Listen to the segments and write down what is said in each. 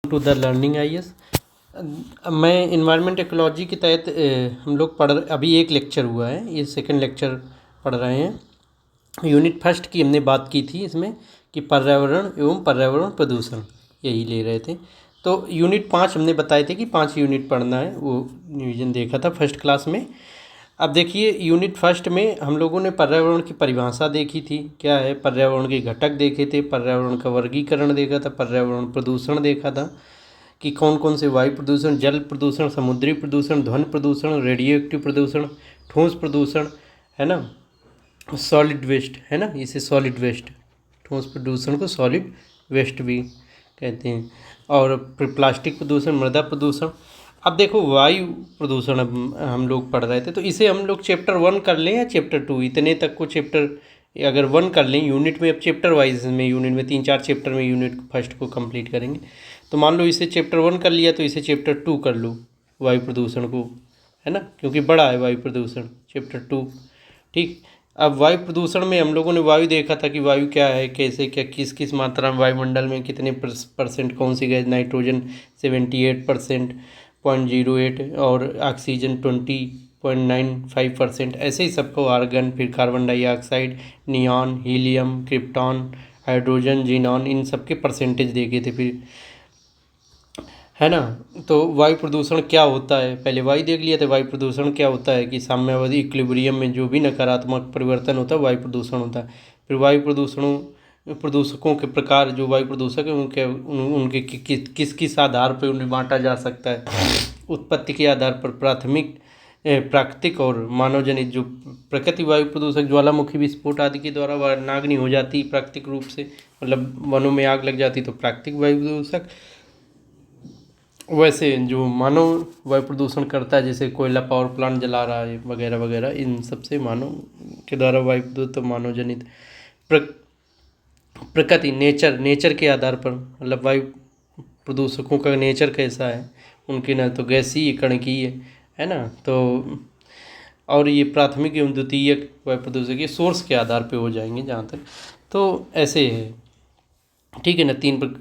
To the learning IAS. मैं environment ecology के तहत हम लोग अभी एक लेक्चर हुआ है, ये सेकंड लेक्चर पढ़ रहे हैं। यूनिट फर्स्ट की हमने बात की थी इसमें कि पर्यावरण एवं पर्यावरण प्रदूषण यही ले रहे थे। तो यूनिट 5 हमने बताए थे कि 5 यूनिट पढ़ना है, वो रिवीजन देखा था फर्स्ट क्लास में। अब देखिए यूनिट फर्स्ट में हम लोगों ने पर्यावरण की परिभाषा देखी थी, क्या है पर्यावरण के घटक देखे थे, पर्यावरण का वर्गीकरण देखा था, पर्यावरण प्रदूषण देखा था कि कौन कौन से वायु प्रदूषण, जल प्रदूषण, समुद्री प्रदूषण, ध्वनि प्रदूषण, रेडियो एक्टिव प्रदूषण, ठोस प्रदूषण, है ना, सॉलिड वेस्ट, है ना, इसे सॉलिड वेस्ट, ठोस प्रदूषण को सॉलिड वेस्ट भी कहते हैं, और प्लास्टिक प्रदूषण, मृदा प्रदूषण। अब देखो वायु प्रदूषण अब हम लोग पढ़ रहे थे, तो इसे हम लोग चैप्टर 1 कर लें या चैप्टर 2, इतने तक को चैप्टर अगर 1 कर लें यूनिट में, अब चैप्टर वाइज में यूनिट में 3-4 चैप्टर में यूनिट फर्स्ट को कंप्लीट करेंगे। तो मान लो इसे चैप्टर 1 कर लिया तो इसे चैप्टर 2 कर लो, वायु प्रदूषण को, है ना, क्योंकि बड़ा है वायु प्रदूषण, चैप्टर 2। ठीक। अब वायु प्रदूषण में हम लोगों ने वायु देखा था कि वायु क्या है, कैसे क्या, किस किस मात्रा में वायुमंडल में कितने परसेंट कौन सी गैस, नाइट्रोजन 78%, 0.08, और ऑक्सीजन 20.95%, ऐसे ही सबको, आर्गन, फिर carbon dioxide, neon, helium, krypton, hydrogen, xenon, इन सब के परसेंटेज देखे थे फिर, है ना। तो वायु प्रदूषण क्या होता है, पहले वायु देख लिया था। वायु प्रदूषण क्या होता है कि साम्यावस्था इक्विलिब्रियम में जो भी नकारात्मक परिवर्तन होता है वायु प्रदूषण होता है। फिर वायु प्रदूषकों के प्रकार, जो वायु प्रदूषक हैं उनके किस किस आधार पर उन्हें बांटा जा सकता है। उत्पत्ति के आधार पर प्राकृतिक और मानवजनित। जो प्रकृति वायु प्रदूषक ज्वालामुखी विस्फोट आदि के द्वारा वनाग्नि हो जाती प्राकृतिक रूप से, मतलब वनों में आग लग जाती, तो प्राकृतिक वायु प्रदूषक। वैसे जो मानव वायु प्रदूषण करता है, जैसे कोयला पावर प्लांट जला रहा है वगैरह वगैरह, इन सब से मानव के द्वारा वायु प्रदूषण, तो मानव जनित। प्रकृति, नेचर के आधार पर, मतलब वायु प्रदूषकों का नेचर कैसा है, उनके ना तो गैसीय, कणकीय, है ना। तो और ये प्राथमिक एवं द्वितीयक वायु प्रदूषक ये सोर्स के आधार पे हो जाएंगे जहाँ तक, तो ऐसे है। ठीक है ना,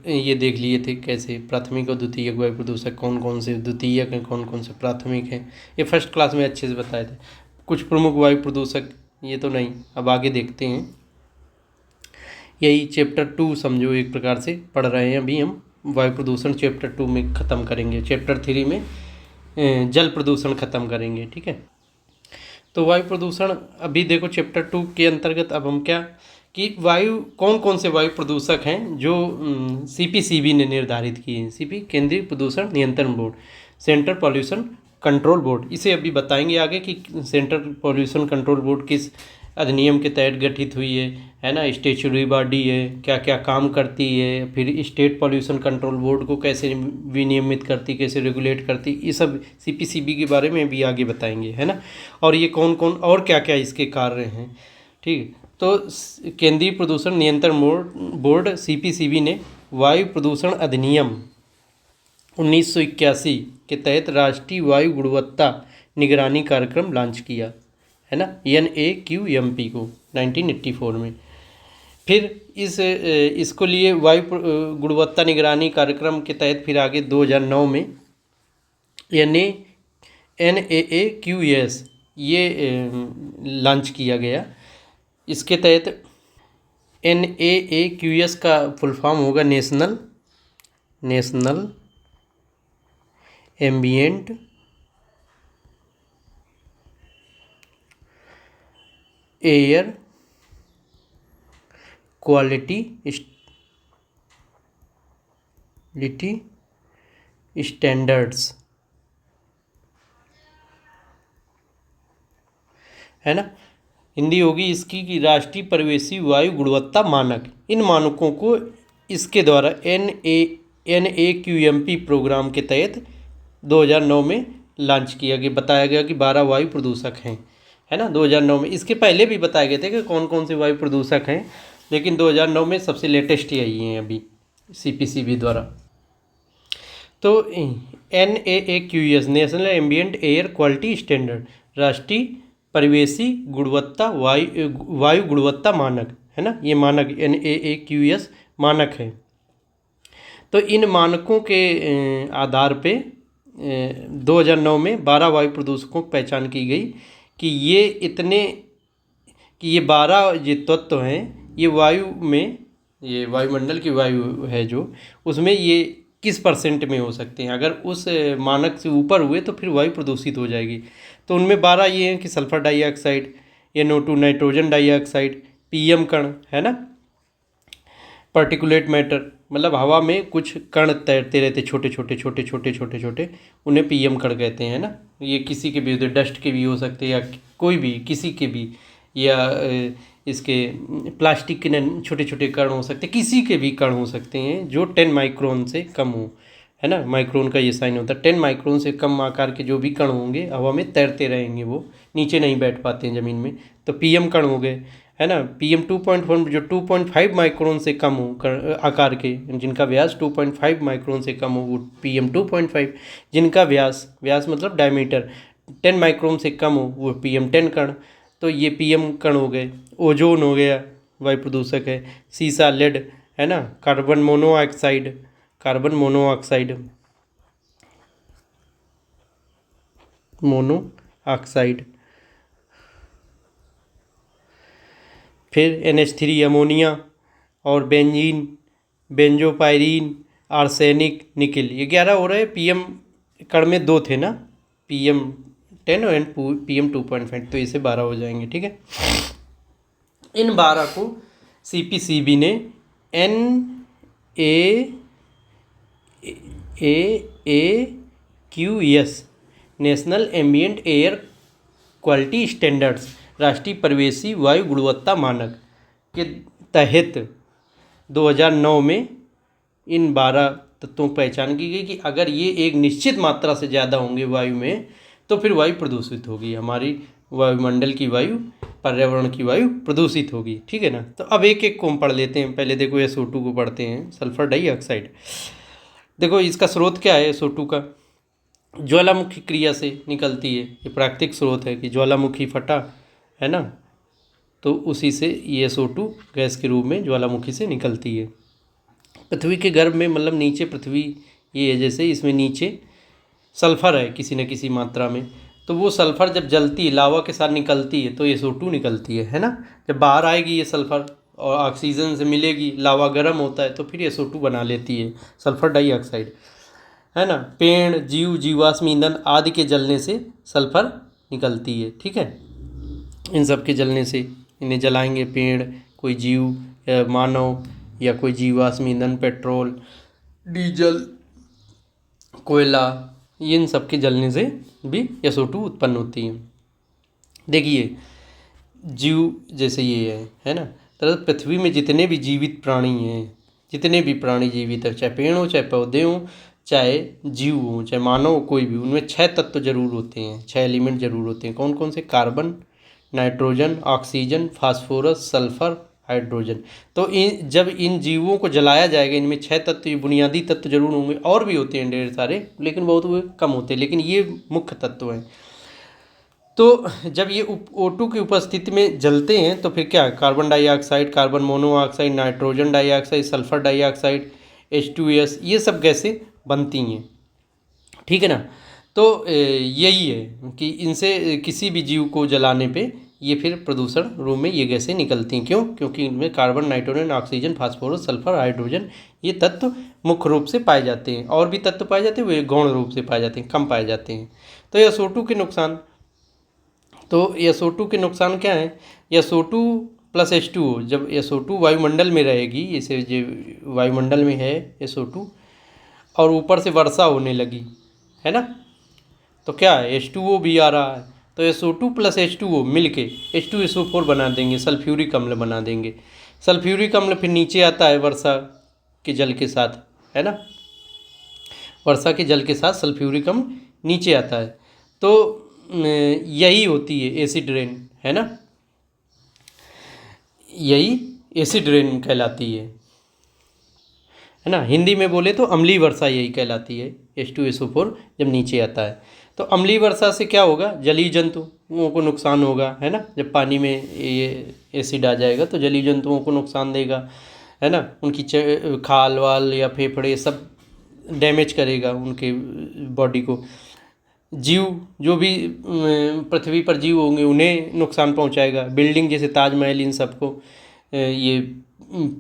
ये देख लिए थे कैसे प्राथमिक और द्वितीयक वायु प्रदूषक कौन कौन से द्वितीयक हैं, कौन कौन से प्राथमिक हैं, ये फर्स्ट क्लास में अच्छे से बताए थे। कुछ प्रमुख वायु प्रदूषक ये तो नहीं, अब आगे देखते हैं। यही चैप्टर 2 समझो एक प्रकार से पढ़ रहे हैं अभी हम। वायु प्रदूषण चैप्टर 2 में ख़त्म करेंगे, चैप्टर 3 में जल प्रदूषण ख़त्म करेंगे। ठीक है, तो वायु प्रदूषण अभी देखो चैप्टर 2 के अंतर्गत अब हम क्या कि वायु, कौन कौन से वायु प्रदूषक हैं जो CPCB ने निर्धारित किए हैं। CP केंद्रीय प्रदूषण नियंत्रण board, central pollution control board, इसे अभी बताएंगे आगे कि सेंट्रल पॉल्यूशन कंट्रोल बोर्ड किस अधिनियम के तहत गठित हुई है ना, स्टेचुटरी बॉडी है, क्या क्या काम करती है, फिर स्टेट पॉल्यूशन कंट्रोल बोर्ड को कैसे विनियमित करती, कैसे रेगुलेट करती, ये सब CPCB के बारे में भी आगे बताएंगे, है ना। और ये कौन कौन और क्या क्या इसके कार्य हैं। ठीक, तो केंद्रीय प्रदूषण नियंत्रण बोर्ड CPCB ने वायु प्रदूषण अधिनियम 1981 के तहत राष्ट्रीय वायु गुणवत्ता निगरानी कार्यक्रम लॉन्च किया, है ना, NAQMP को 1984 में। फिर इसको लिए वायु गुणवत्ता निगरानी कार्यक्रम के तहत फिर आगे 2009 में NAAQS ये लॉन्च किया गया। इसके तहत NAAQS का फुल फॉर्म होगा national ambient air quality standards, है ना। हिंदी होगी इसकी कि राष्ट्रीय परिवेशी वायु गुणवत्ता मानक। इन मानकों को इसके द्वारा NAQMP प्रोग्राम के तहत 2009 में लॉन्च किया गया। बताया गया कि 12 वायु प्रदूषक हैं, है ना, 2009 में। इसके पहले भी बताए गए थे कि कौन कौन से वायु प्रदूषक हैं, लेकिन 2009 में सबसे लेटेस्ट यही हैं अभी CPCB द्वारा। तो NAAQS national ambient air quality standard, राष्ट्रीय परिवेशी गुणवत्ता वायु गुणवत्ता मानक, है ना, ये मानक NAAQS मानक है। तो इन मानकों के आधार पे 2009 में 12 वायु प्रदूषकों की पहचान की गई कि ये 12 ये तत्व हैं, ये वायु में, ये वायुमंडल की वायु है जो, उसमें ये किस परसेंट में हो सकते हैं। अगर उस मानक से ऊपर हुए तो फिर वायु प्रदूषित हो जाएगी। तो उनमें 12 ये हैं कि sulphur dioxide, NO2 nitrogen dioxide, PM कण है ना, पार्टिकुलेट मैटर, मतलब हवा में कुछ कण तैरते रहते छोटे छोटे छोटे छोटे छोटे छोटे, उन्हें PM कण कहते हैं ना। ये किसी के भी, डस्ट के भी हो सकते हैं या कोई भी किसी के भी, या इसके प्लास्टिक के छोटे छोटे कण हो सकते हैं, किसी के भी कण हो सकते हैं जो 10 माइक्रोन से कम हो, है ना। माइक्रोन का ये साइन होता है। 10 माइक्रोन से कम आकार के जो भी कण होंगे हवा में तैरते रहेंगे, वो नीचे नहीं बैठ पाते हैं ज़मीन में, तो PM कण हो गए, है ना। PM 2.1 जो 2.5 माइक्रोन से कम हो आकार के, जिनका व्यास 2.5 माइक्रोन से कम हो, वो PM 2.5। जिनका व्यास मतलब डायमीटर 10 माइक्रोन से कम हो, वो PM 10 कण। तो ये PM कण हो गए। ओजोन हो गया, वायु प्रदूषक है। सीसा, लेड, है ना। कार्बन मोनोऑक्साइड, फिर NH3 अमोनिया, और बेंजीन, बेंजोपायरीन, आर्सेनिक, निकिल। ये 11 हो रहे। PM कण में 2 थे ना, PM 10 और PM 2.5, तो इसे 12 हो जाएंगे, ठीक है। इन 12 को CPCB ने NAAQS national ambient air quality standards, राष्ट्रीय परिवेशी वायु गुणवत्ता मानक के तहत 2009 में इन 12 तत्वों की पहचान की गई कि अगर ये एक निश्चित मात्रा से ज़्यादा होंगे वायु में तो फिर वायु प्रदूषित होगी, हमारी वायुमंडल की वायु, पर्यावरण की वायु प्रदूषित होगी, ठीक है ना। तो अब एक एक को हम पढ़ लेते हैं। पहले देखो SO2 को पढ़ते हैं, सल्फर डाइऑक्साइड। देखो इसका स्रोत क्या है SO2 का, ज्वालामुखी क्रिया से निकलती है। ये प्राकृतिक स्रोत है कि ज्वालामुखी फटा, है ना, तो उसी से ये SO2 गैस के रूप में ज्वालामुखी से निकलती है। पृथ्वी के गर्भ में, मतलब नीचे पृथ्वी ये है, जैसे इसमें नीचे सल्फ़र है किसी न किसी मात्रा में, तो वो सल्फ़र जब जलती है, लावा के साथ निकलती है, तो SO2 निकलती है ना। जब बाहर आएगी ये सल्फ़र और ऑक्सीजन से मिलेगी, लावा गर्म होता है तो फिर SO2 बना लेती है, सल्फ़र डाइऑक्साइड, है ना। पेड़, जीवाश्म ईंधन आदि के जलने से सल्फ़र निकलती है, ठीक है। इन सब के जलने से, इन्हें जलाएंगे पेड़, कोई जीव या मानव या कोई जीवाश्म ईंधन, पेट्रोल, डीजल, कोयला, इन सब के जलने से भी SO2 उत्पन्न होती है। देखिए जीव जैसे ये है ना, तो पृथ्वी में जितने भी जीवित प्राणी हैं, जितने भी प्राणी जीवित है, चाहे पेड़ हो, चाहे पौधे हों, चाहे जीव हों, चाहे मानव, कोई भी, उनमें 6 तत्व जरूर होते हैं, 6 एलिमेंट जरूर होते हैं। कौन कौन से? Carbon, nitrogen, oxygen, phosphorus, sulphur, hydrogen. तो जब इन जीवों को जलाया जाएगा, इनमें 6 तत्व, बुनियादी तत्व जरूर होंगे, और भी होते हैं ढेर सारे, लेकिन बहुत कम होते हैं, लेकिन ये मुख्य तत्व हैं। तो जब ये O2 की उपस्थिति में जलते हैं तो फिर क्या? Carbon dioxide, carbon monoxide, nitrogen dioxide, sulphur dioxide, H2S, ये सब गैसें बनती हैं, ठीक है ना। तो यही है कि इनसे किसी भी जीव को जलाने पे ये फिर प्रदूषण रूप में ये गैसें निकलती हैं। क्यों? क्योंकि इनमें carbon, nitrogen, oxygen, phosphorus, sulphur, hydrogen, ये तत्व मुख्य रूप से पाए जाते हैं। और भी तत्व पाए जाते हैं, वो गौण रूप से पाए जाते हैं, कम पाए जाते हैं। तो SO2 के नुकसान, तो SO2 के नुकसान क्या है? SO2 प्लस H2O, जब SO2 वायुमंडल में रहेगी, जैसे जो वायुमंडल में है SO2, और ऊपर से वर्षा होने लगी, है ना, तो क्या है? H2O भी आ रहा है, तो SO2 प्लस H2O मिल के H2SO4 बना देंगे, सल्फ्यूरिक अम्ल बना देंगे। सल्फ्यूरिक अम्ल फिर नीचे आता है वर्षा के जल के साथ, है ना, वर्षा के जल के साथ सल्फ्यूरिक अम्ल नीचे आता है। तो यही होती है एसिड रेन, है ना, यही एसिड रेन कहलाती है ना। हिंदी में बोले तो अम्लीय वर्षा यही कहलाती है, H2SO4 जब नीचे आता है। तो अम्लीय वर्षा से क्या होगा? जलीय जंतुओं को नुकसान होगा, है ना। जब पानी में ये एसिड आ जाएगा तो जलीय जंतुओं को नुकसान देगा, है ना। उनकी खाल वाल या फेफड़े सब डैमेज करेगा उनके बॉडी को। जीव जो भी पृथ्वी पर जीव होंगे उन्हें नुकसान पहुंचाएगा। बिल्डिंग जैसे ताजमहल, इन सबको ये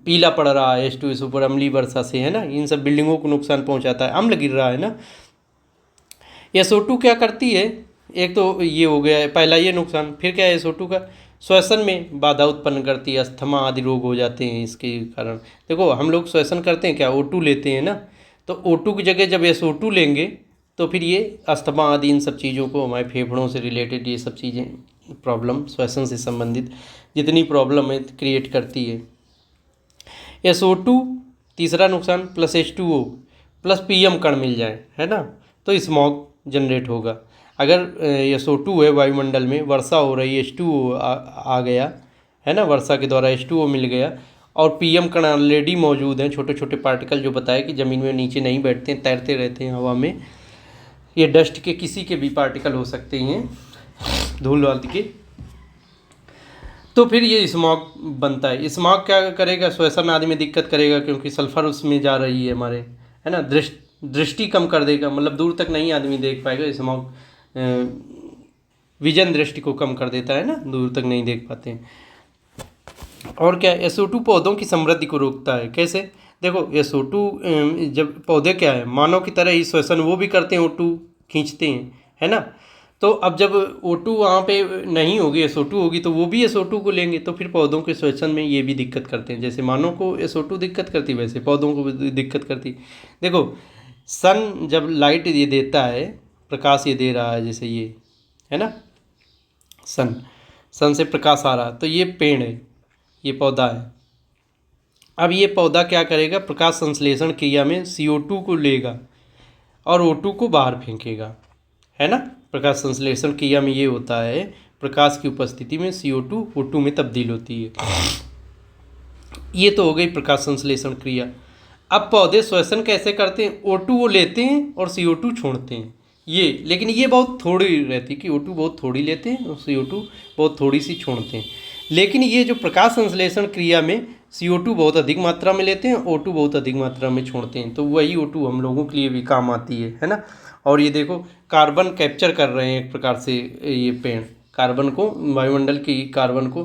पीला पड़ रहा है H2SO पर अम्लीय वर्षा से, है ना, इन सब बिल्डिंगों को नुकसान पहुंचाता है, अम्ल गिर रहा है ना। SO2 क्या करती है, एक तो ये हो गया है पहला ये नुकसान। फिर क्या है SO2 का, श्वसन में बाधा उत्पन्न करती है, अस्थमा आदि रोग हो जाते हैं इसके कारण। देखो हम लोग श्वसन करते हैं क्या, O2 लेते हैं ना, तो O2 की जगह जब SO2 लेंगे तो फिर ये अस्थमा आदि इन सब चीज़ों को, हमारे फेफड़ों से रिलेटेड ये सब चीज़ें प्रॉब्लम, श्वसन से संबंधित जितनी प्रॉब्लम है क्रिएट करती है। SO2 तीसरा नुकसान, प्लस H2O प्लस PM कण मिल जाए, है ना, तो स्मॉग जनरेट होगा। अगर SO2 है वायुमंडल में, वर्षा हो रही है, H2O आ गया, है ना, वर्षा के द्वारा H2O मिल गया, और PM कण ऑलरेडी मौजूद हैं, छोटे छोटे पार्टिकल जो बताए कि ज़मीन में नीचे नहीं बैठते हैं, तैरते रहते हैं हवा में। ये डस्ट के किसी के भी पार्टिकल हो सकते हैं, धूल वाली के। तो फिर ये स्मॉग बनता है। स्मॉग क्या करेगा, श्वसन आदि में दिक्कत करेगा, क्योंकि सल्फर उसमें जा रही है हमारे, है ना। दृष्टि कम कर देगा, मतलब दूर तक नहीं आदमी देख पाएगा। स्मॉग विजन दृष्टि को कम कर देता है ना, दूर तक नहीं देख पाते हैं। और क्या, SO2 पौधों की समृद्धि को रोकता है। कैसे, देखो SO2 जब पौधे क्या है, मानव की तरह ही श्वसन वो भी करते हैं, O2 खींचते हैं, है ना। तो अब जब O2 वहाँ पे नहीं होगी, SO2 होगी, तो वो भी SO2 को लेंगे, तो फिर पौधों के श्वसन में ये भी दिक्कत करते हैं। जैसे मानव को SO2 दिक्कत करती, वैसे पौधों को भी दिक्कत करती। देखो सन जब लाइट ये देता है, प्रकाश ये दे रहा है, जैसे ये है ना, सन से प्रकाश आ रहा है, तो ये पेड़ है, ये पौधा है। अब ये पौधा क्या करेगा, प्रकाश संश्लेषण क्रिया में CO2 को लेगा और O2 को बाहर फेंकेगा, है ना। प्रकाश संश्लेषण क्रिया में ये होता है, प्रकाश की उपस्थिति में CO2 O2 में तब्दील होती है। ये तो हो गई प्रकाश संश्लेषण क्रिया। अब पौधे श्वसन कैसे करते हैं, O2 वो लेते हैं और CO2 छोड़ते हैं, ये, लेकिन ये बहुत थोड़ी रहती कि O2 बहुत थोड़ी लेते हैं और CO2 बहुत थोड़ी सी छोड़ते हैं। लेकिन ये जो प्रकाश संश्लेषण क्रिया में CO2 बहुत अधिक मात्रा में लेते हैं, O2 बहुत अधिक मात्रा में छोड़ते हैं, तो वही O2 हम लोगों के लिए भी काम आती है ना। और ये देखो कार्बन कैप्चर कर रहे हैं एक प्रकार से, ये पेड़ कार्बन को, वायुमंडल की कार्बन को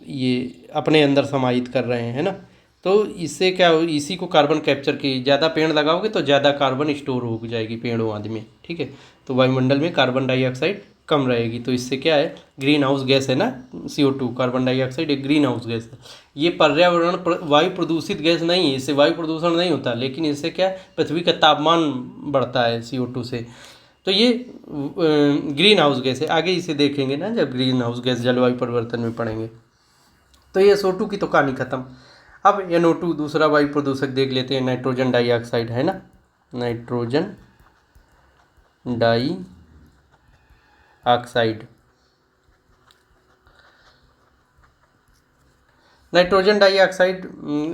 ये अपने अंदर समाहित कर रहे हैं, है ना। तो इससे क्या, इसी को कार्बन कैप्चर की, ज़्यादा पेड़ लगाओगे तो ज़्यादा कार्बन स्टोर हो जाएगी पेड़ों आदि में, ठीक है। तो वायुमंडल में कार्बन डाइऑक्साइड कम रहेगी, तो इससे क्या है, ग्रीन हाउस गैस है ना, CO2 कार्बन डाइऑक्साइड एक ग्रीन हाउस गैस है। ये पर्यावरण वायु प्रदूषित गैस नहीं है, इससे वायु प्रदूषण नहीं होता, लेकिन इससे क्या, पृथ्वी का तापमान बढ़ता है CO2 से। तो ये ग्रीन हाउस गैस है, आगे इसे देखेंगे ना जब ग्रीन हाउस गैस जलवायु परिवर्तन में पढ़ेंगे। तो ये SO2 की तो कहानी खत्म। अब NO2 दूसरा वायु प्रदूषक देख लेते हैं, नाइट्रोजन डाइऑक्साइड, है ना, नाइट्रोजन डाइऑक्साइड। नाइट्रोजन डाइऑक्साइड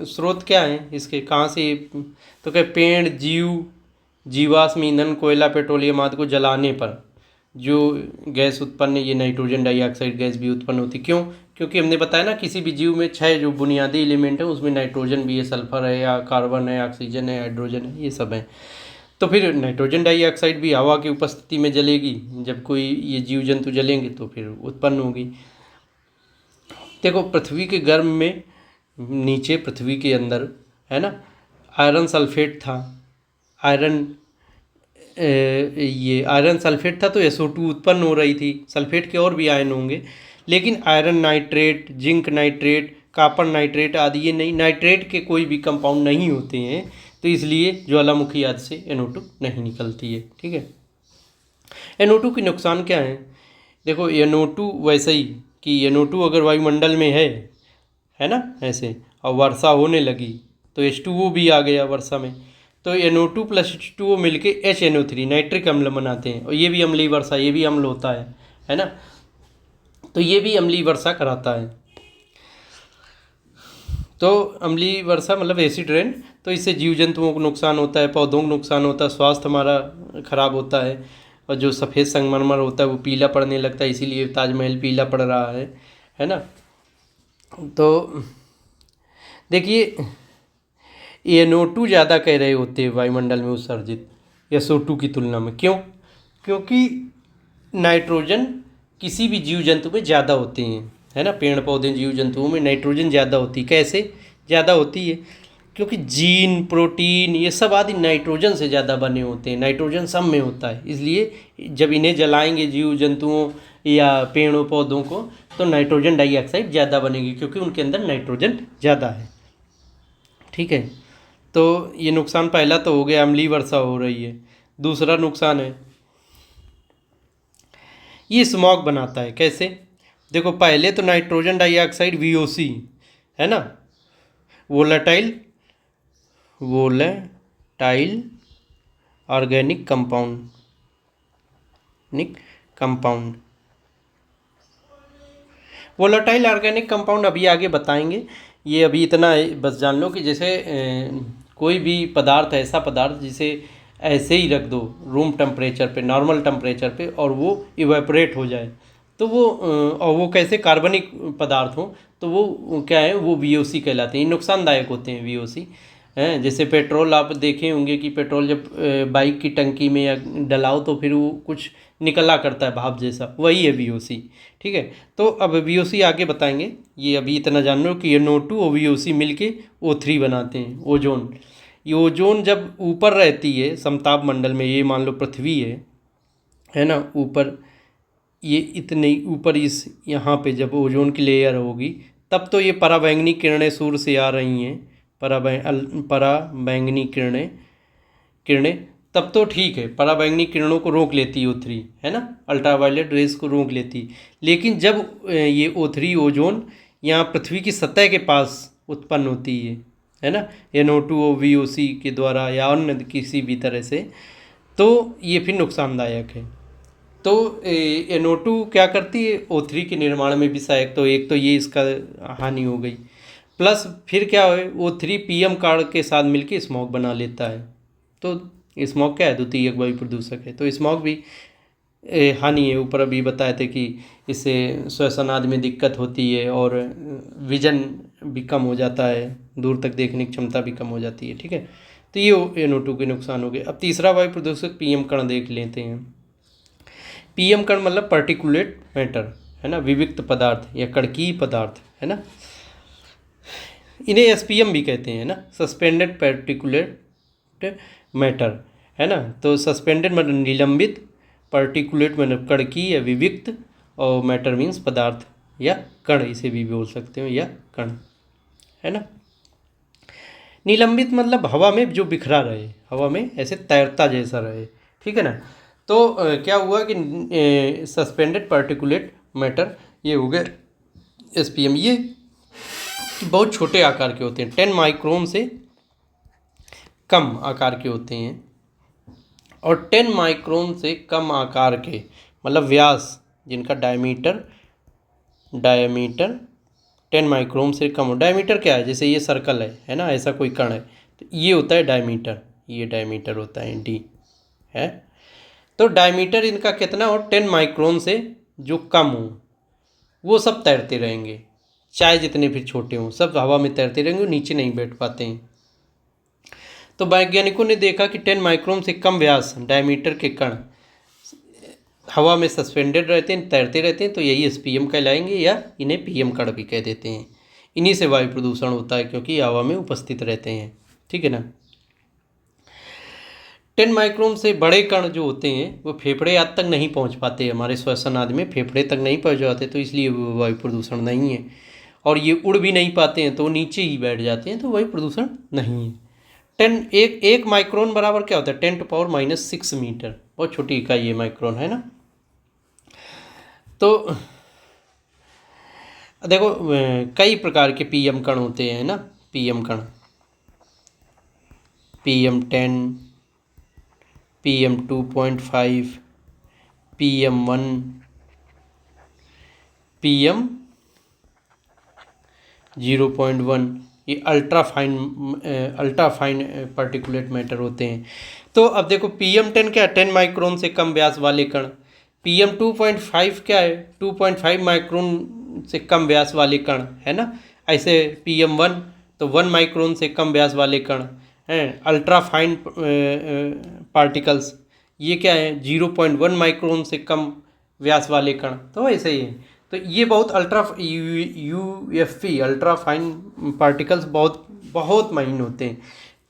स्रोत क्या है इसके, कहाँ से, तो क्या, पेड़, जीवाश्म ईंधन, कोयला, पेट्रोलियम आदि को जलाने पर जो गैस उत्पन्न, ये नाइट्रोजन डाइऑक्साइड गैस भी उत्पन्न होती। क्यों, क्योंकि हमने बताया ना, किसी भी जीव में 6 जो बुनियादी एलिमेंट है उसमें नाइट्रोजन भी है, सल्फर है, या कार्बन है, ऑक्सीजन है, हाइड्रोजन है, ये सब है। तो फिर नाइट्रोजन डाइऑक्साइड भी हवा की उपस्थिति में जलेगी, जब कोई ये जीव जंतु जलेंगे तो फिर उत्पन्न होगी। देखो पृथ्वी के गर्भ में, नीचे पृथ्वी के अंदर, है ना, आयरन सल्फेट था, ये आयरन सल्फेट था, तो SO2 उत्पन्न हो रही थी। सल्फेट के और भी आयन होंगे, लेकिन iron nitrate, zinc nitrate, copper nitrate आदि ये नहीं, नाइट्रेट के कोई भी कंपाउंड नहीं होते हैं, तो इसलिए ज्वालामुखी आदि से NO2 नहीं निकलती है, ठीक है। NO2 के नुकसान क्या है, देखो NO2 वैसे ही कि NO2 अगर वायुमंडल में है ना, ऐसे, और वर्षा होने लगी तो H2O भी आ गया वर्षा में, तो NO2 प्लस H2O मिलके HNO3 नाइट्रिक अम्ल बनाते हैं, और ये भी अम्लीय वर्षा, ये भी अम्ल होता है ना, तो ये भी अम्लीय वर्षा कराता है। तो अम्लीय वर्षा मतलब एसिड रेन, तो इससे जीव जंतुओं को नुकसान होता है, पौधों को नुकसान होता है, स्वास्थ्य हमारा खराब होता है, और जो सफ़ेद संगमरमर होता है वो पीला पड़ने लगता है, इसीलिए ताजमहल पीला पड़ रहा है ना। तो देखिए NO2 ज़्यादा कह रहे होते हैं वायुमंडल में उत्सर्जित SO2 की तुलना में। क्यों? क्योंकि नाइट्रोजन किसी भी जीव जंतु में ज़्यादा होते हैं, है ना। पेड़ पौधे जीव जंतुओं में नाइट्रोजन ज़्यादा होती है। कैसे ज़्यादा होती है? क्योंकि जीन, प्रोटीन, ये सब आदि नाइट्रोजन से ज़्यादा बने होते हैं, नाइट्रोजन सब में होता है। इसलिए जब इन्हें जलाएंगे जीव जंतुओं या पेड़ों पौधों को, तो नाइट्रोजन डाइऑक्साइड ज़्यादा बनेगी, क्योंकि उनके अंदर नाइट्रोजन ज़्यादा है। ठीक है, तो ये नुकसान पहला तो हो गया, अम्लीय वर्षा हो रही है। दूसरा नुकसान है, ये स्मॉग बनाता है। कैसे? देखो, पहले तो नाइट्रोजन डाइऑक्साइड VOC है ना, volatile organic compound volatile organic compound अभी आगे बताएंगे। ये अभी इतना बस जान लो कि जैसे कोई भी पदार्थ, ऐसा पदार्थ जिसे ऐसे ही रख दो रूम टेम्परेचर पे, नॉर्मल टेम्परेचर पे, और वो इवेपोरेट हो जाए, तो वो और वो कैसे कार्बनिक पदार्थ हो, तो वो क्या है, वो VOC कहलाते हैं। नुकसानदायक होते हैं VOC हैं। जैसे पेट्रोल आप देखे होंगे कि पेट्रोल जब बाइक की टंकी में या डलाओ तो फिर वो कुछ निकला करता है भाप जैसा, वही है VOC। ठीक है, तो अब VOC आगे बताएंगे। ये अभी इतना जान लो कि NO2 और VOC मिलके O3 बनाते हैं, ओजोन। ये ओजोन जब ऊपर रहती है समताप मंडल में, ये मान लो पृथ्वी है ना, ऊपर, ये इतने ऊपर इस यहाँ पे जब ओजोन की लेयर होगी, तब तो ये पराबैंगनी किरणें सूर्य से आ रही हैं, पराबैंगनी किरणें तब तो ठीक है, पराबैंगनी किरणों को रोक लेती है O3, है ना, अल्ट्रावायलेट रेज को रोक लेती। लेकिन जब ये O3 ओजोन यहाँ पृथ्वी की सतह के पास उत्पन्न होती है ना, NO2 और VOC के द्वारा या अन्य किसी भी तरह से, तो ये फिर नुकसानदायक है। तो NO2 क्या करती है, O3 के निर्माण में भी सहायक। तो एक तो ये इसका हानि हो गई, प्लस फिर क्या है, O3 PM कार्ड के साथ मिलके स्मॉग बना लेता है। तो स्मॉग क्या है, द्वितीयक वायु प्रदूषक है। तो स्मॉग भी हानि है। ऊपर अभी बताए थे कि इससे श्वसन आदि में दिक्कत होती है और विजन भी कम हो जाता है, दूर तक देखने की क्षमता भी कम हो जाती है। ठीक है, तो ये NO2 के नुकसान हो गए। अब तीसरा वायु प्रदूषक PM कण देख लेते हैं। PM कण मतलब पार्टिकुलेट मैटर, है ना, विविक्त पदार्थ या कणकीय पदार्थ, है ना। इन्हें SPM भी कहते हैं ना, सस्पेंडेड पार्टिकुलेट मैटर, है ना। तो सस्पेंडेड मतलब निलंबित, पार्टिकुलेट मतलब कणकीय या विविक्त, और मैटर मीन्स पदार्थ या कण, इसे भी बोल सकते हो, या कण, है ना। निलंबित मतलब हवा में जो बिखरा रहे, हवा में ऐसे तैरता जैसा रहे। ठीक है ना। तो क्या हुआ कि सस्पेंडेड पार्टिकुलेट मैटर ये हो गए SPM। ये बहुत छोटे आकार के होते हैं, 10 माइक्रोन से कम आकार के होते हैं, और 10 माइक्रोन से कम आकार के मतलब व्यास, जिनका डायमीटर 10 माइक्रोन से कम हो। डायमीटर क्या है, जैसे ये सर्कल है ना, ऐसा कोई कण है, तो ये होता है डायमीटर, ये डायमीटर होता है D है। तो डायमीटर इनका कितना हो, 10 माइक्रोन से जो कम हो, वो सब तैरते रहेंगे, चाहे जितने फिर छोटे हों, सब हवा में तैरते रहेंगे, नीचे नहीं बैठ पाते हैं। तो वैज्ञानिकों ने देखा कि 10 माइक्रोन से कम व्यास डायमीटर के कण हवा में सस्पेंडेड रहते हैं, तैरते रहते हैं, तो यही SPM कहलाएंगे, या इन्हें PM कण भी कह देते हैं। इन्हीं से वायु प्रदूषण होता है, क्योंकि हवा में उपस्थित रहते हैं। ठीक है ना। 10 माइक्रोन से बड़े कण जो होते हैं वो फेफड़े आदि तक नहीं पहुंच पाते, हमारे श्वसन आदि में फेफड़े तक नहीं पहुंच पाते, तो इसलिए वो वायु प्रदूषण नहीं है। और ये उड़ भी नहीं पाते हैं, तो नीचे ही बैठ जाते हैं, तो वायु प्रदूषण नहीं है। 1 माइक्रोन बराबर क्या होता है, 10⁻⁻⁶ मीटर, बहुत छोटी इकाई है माइक्रोन, है ना। तो देखो, कई प्रकार के PM कण होते हैं ना, PM कण, PM10, PM2.5, PM1, PM0.1, ये अल्ट्रा फाइन पार्टिकुलेट मैटर होते हैं। तो अब देखो, PM10 क्या है, 10 माइक्रोन से कम व्यास वाले कण। PM2.5 क्या है, 2.5 माइक्रोन से कम व्यास वाले कण, है ना। ऐसे PM1 तो 1 माइक्रोन से कम व्यास वाले कण हैं। अल्ट्रा फाइन पार्टिकल्स, ये क्या है, 0.1 माइक्रोन से कम व्यास वाले कण, तो ऐसे ही है। तो ये बहुत ultra UFP ultra fine particles बहुत बहुत महीन होते हैं।